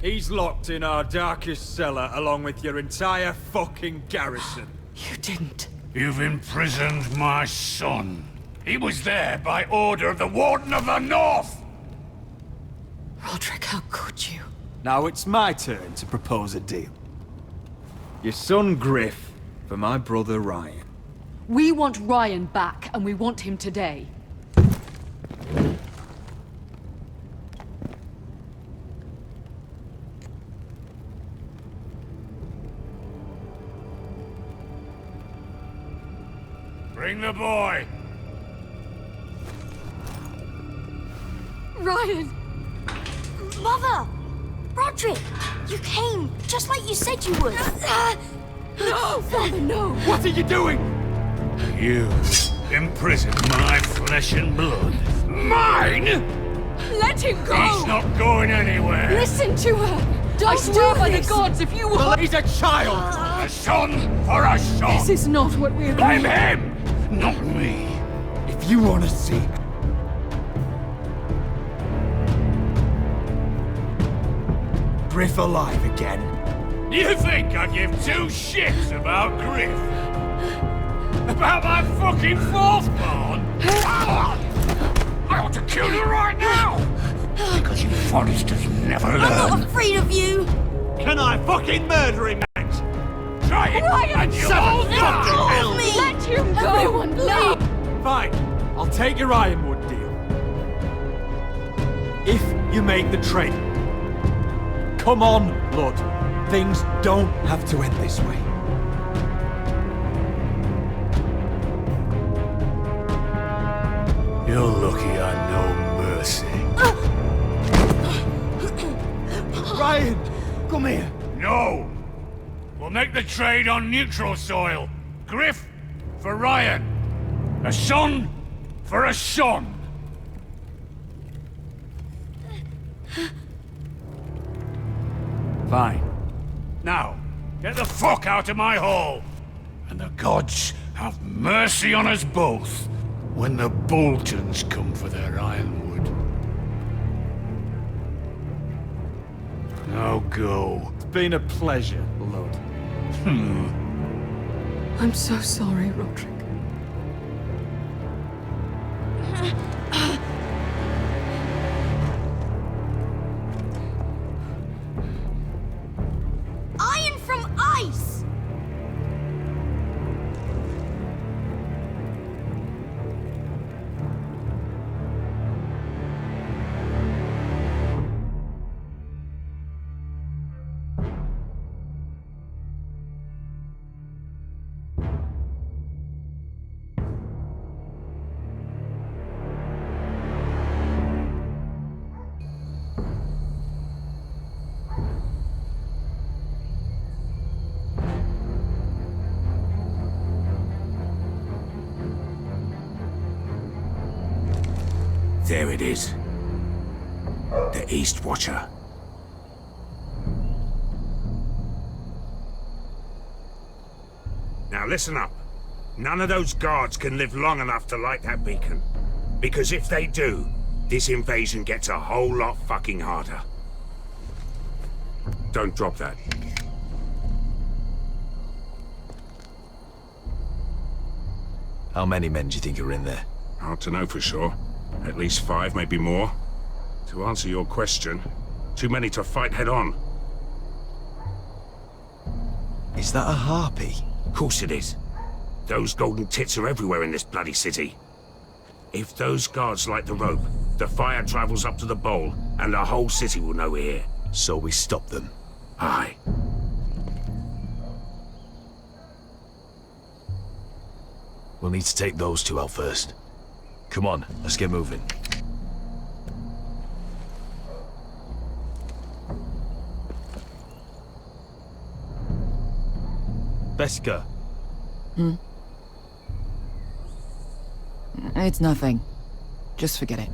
He's locked in our darkest cellar along with your entire fucking garrison. You didn't. You've imprisoned my son. He was there by order of the Warden of the North. Roderick, how could you? Now it's my turn to propose a deal. Your son Griff for my brother Ryan. We want Ryan back, and we want him today. Bring the boy. Ryan! Mother! Roderick! You came, just like you said you would. No, Father, no! What are you doing? You imprisoned my flesh and blood. Mine? Let him go! He's not going anywhere. Listen to her! Don't I swear do by this. the gods, if you were... He's a child! A son for a son! This is not what we agreed. Blame him, not me. If you want to see Griff alive again, You think I give two shits about Griff? About my fucking fourth born? I ought to kill you right now! Because you Foresters never learn. I'm not afraid of you! Can I fucking murder him, mate? Try it, Ryan, and you'll seven all fucking die! hell. Let him go! Everyone, No! fine, I'll take your ironwood deal. If you make the trade. Come on, Lord. Things don't have to end this way. You're lucky I know mercy. Ryan, come here. No! We'll make the trade on neutral soil. Griff for Ryan. A son for a son. Fine. Now, get the fuck out of my hall. And the gods have mercy on us both when the Boltons come for their ironwood. Now go. It's been a pleasure, Lord. I'm so sorry, Roderick. Iron from ice! There it is. The East Watcher. Now listen up. None of those guards can live long enough to light that beacon. Because if they do, this invasion gets a whole lot fucking harder. Don't drop that. How many men do you think are in there? Hard to know for sure. At least 5, maybe more. To answer your question, too many to fight head on. Is that a harpy? Of course it is. Those golden tits are everywhere in this bloody city. If those guards light the rope, the fire travels up to the bowl, and the whole city will know we're here. So we stop them? Aye. We'll need to take those two out first. Come on, let's get moving. Beska. It's nothing. Just forget it.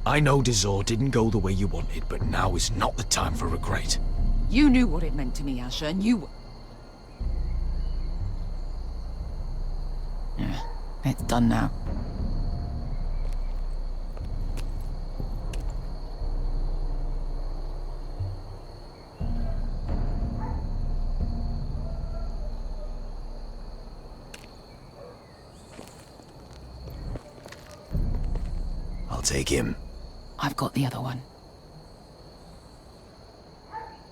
I know Dazor didn't go the way you wanted, but now is not the time for regret. You knew what it meant to me, Asher, and you... Yeah, it's done now. I'll take him. I've got the other one.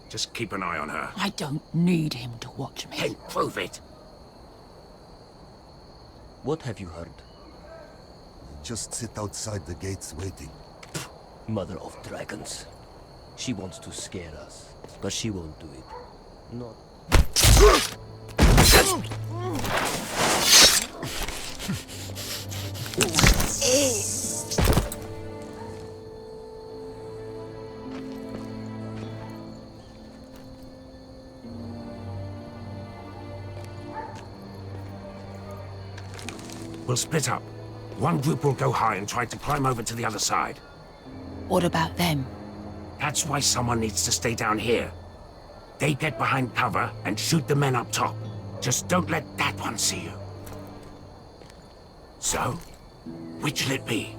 Just keep an eye on her. I don't need him to watch me. Hey, prove it! What have you heard? Just sit outside the gates waiting. Mother of dragons. She wants to scare us, but she won't do it. Not... We'll split up. One group will go high and try to climb over to the other side. What about them? That's why someone needs to stay down here. They get behind cover and shoot the men up top. Just don't let that one see you. So, which'll it be?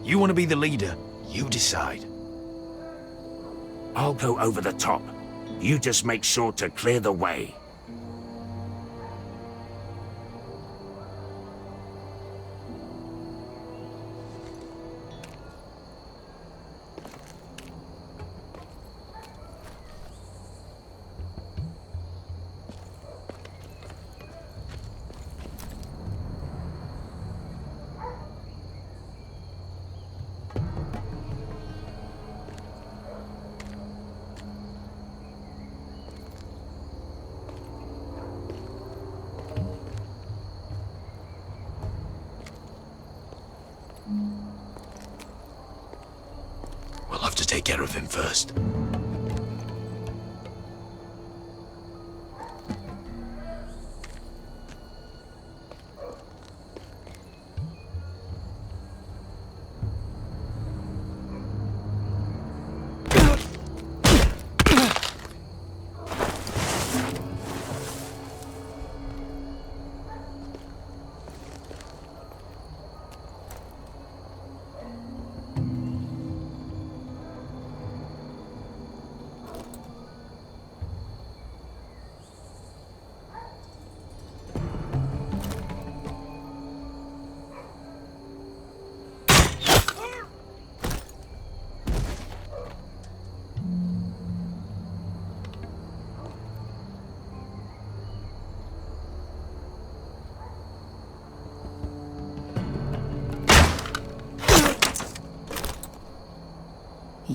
You want to be the leader? You decide. I'll go over the top. You just make sure to clear the way. We'll have to take care of him first.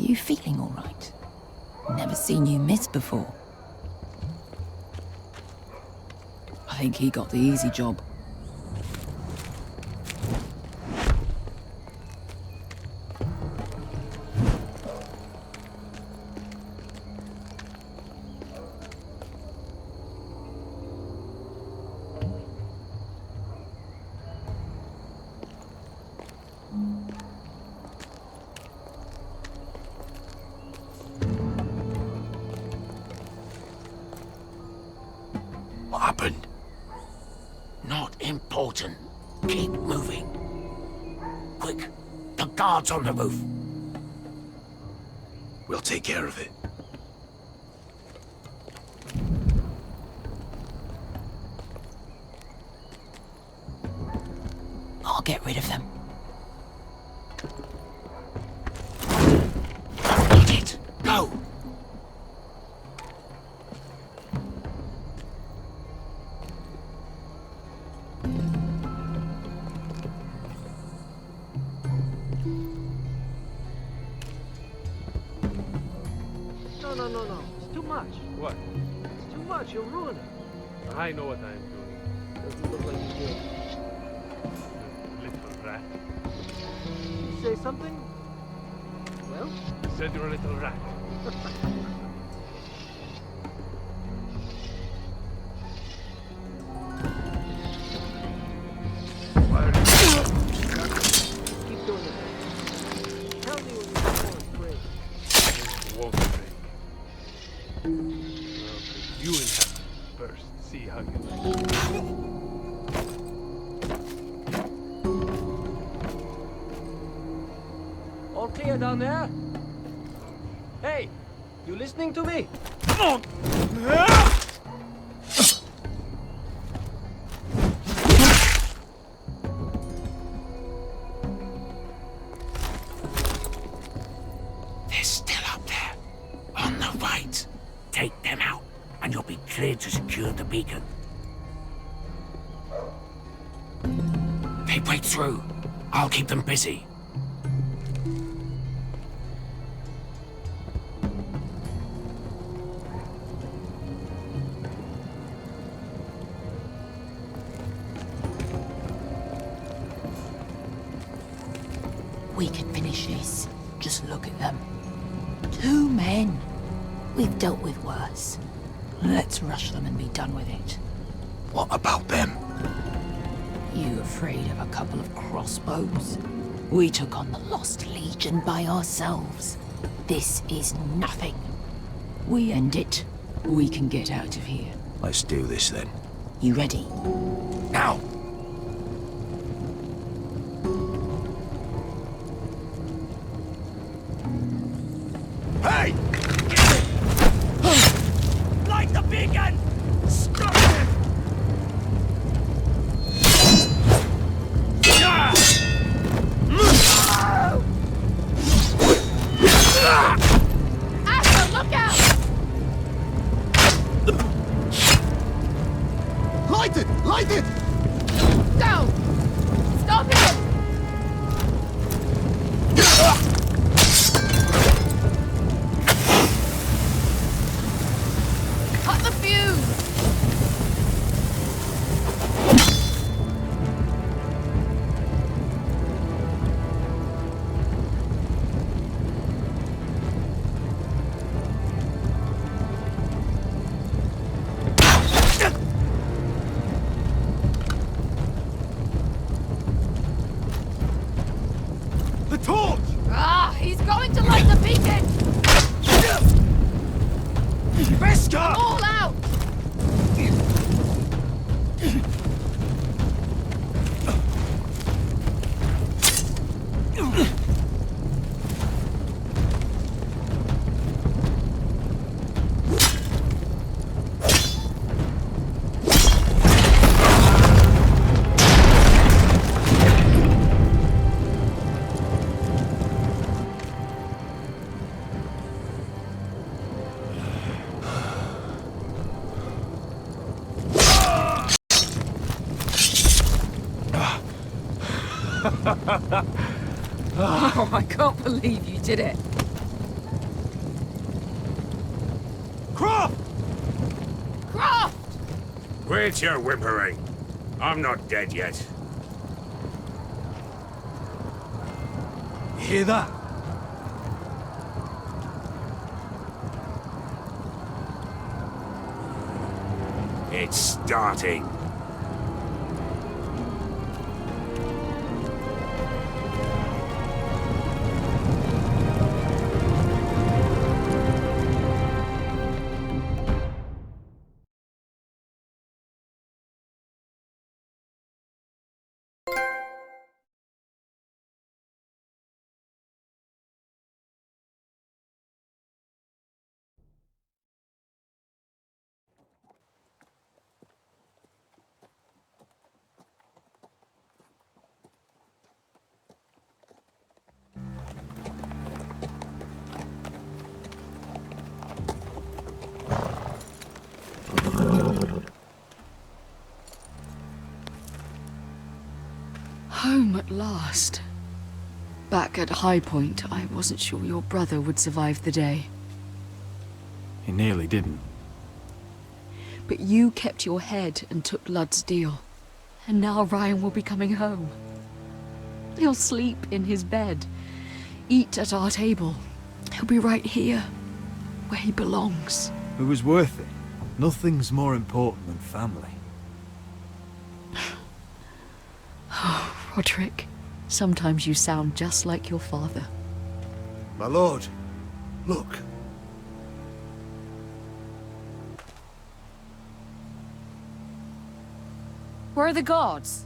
you feeling all right? Never seen you miss before. I think he got the easy job. What happened? Not important. Keep moving. Quick, the guards on the roof. We'll take care of it. I'll get rid of them. Get it. Go. No. It's too much. What? It's too much. You'll ruin it. I know what I am doing. Doesn't look like you do. You little rat. You say something? Well? I said you're a little rat. Keep doing it. Tell me when your bones break. It won't break. Well, you will have to first see how you like it. All clear down there? Hey, you listening to me? They're still up there. On the right. Take them out, and you'll be cleared to secure the beacon. They break through. I'll keep them busy. We can finish this. Just look at them. 2 men. We've dealt with worse. Let's rush them and be done with it. What about them? You afraid of a couple of crossbows? We took on the Lost Legion by ourselves. This is nothing. We end it. We can get out of here. Let's do this then. You ready? Now! Hey! Light the beacon! Stop it! Asher, look out! Light it! Light it! Go! Stop him! Cut the fuse! The torch! Ah, he's going to light the beacon! Beskar! All out! Oh, I can't believe you did it. Croft! Croft! Quit your whimpering. I'm not dead yet. You hear that? It's starting. Home at last. Back at High Point, I wasn't sure your brother would survive the day. He nearly didn't. But you kept your head and took Ludd's deal. And now Ryon will be coming home. He'll sleep in his bed, eat at our table. He'll be right here, where he belongs. It was worth it. Nothing's more important than family. Oh, Roderick, sometimes you sound just like your father. My lord, look. Where are the guards?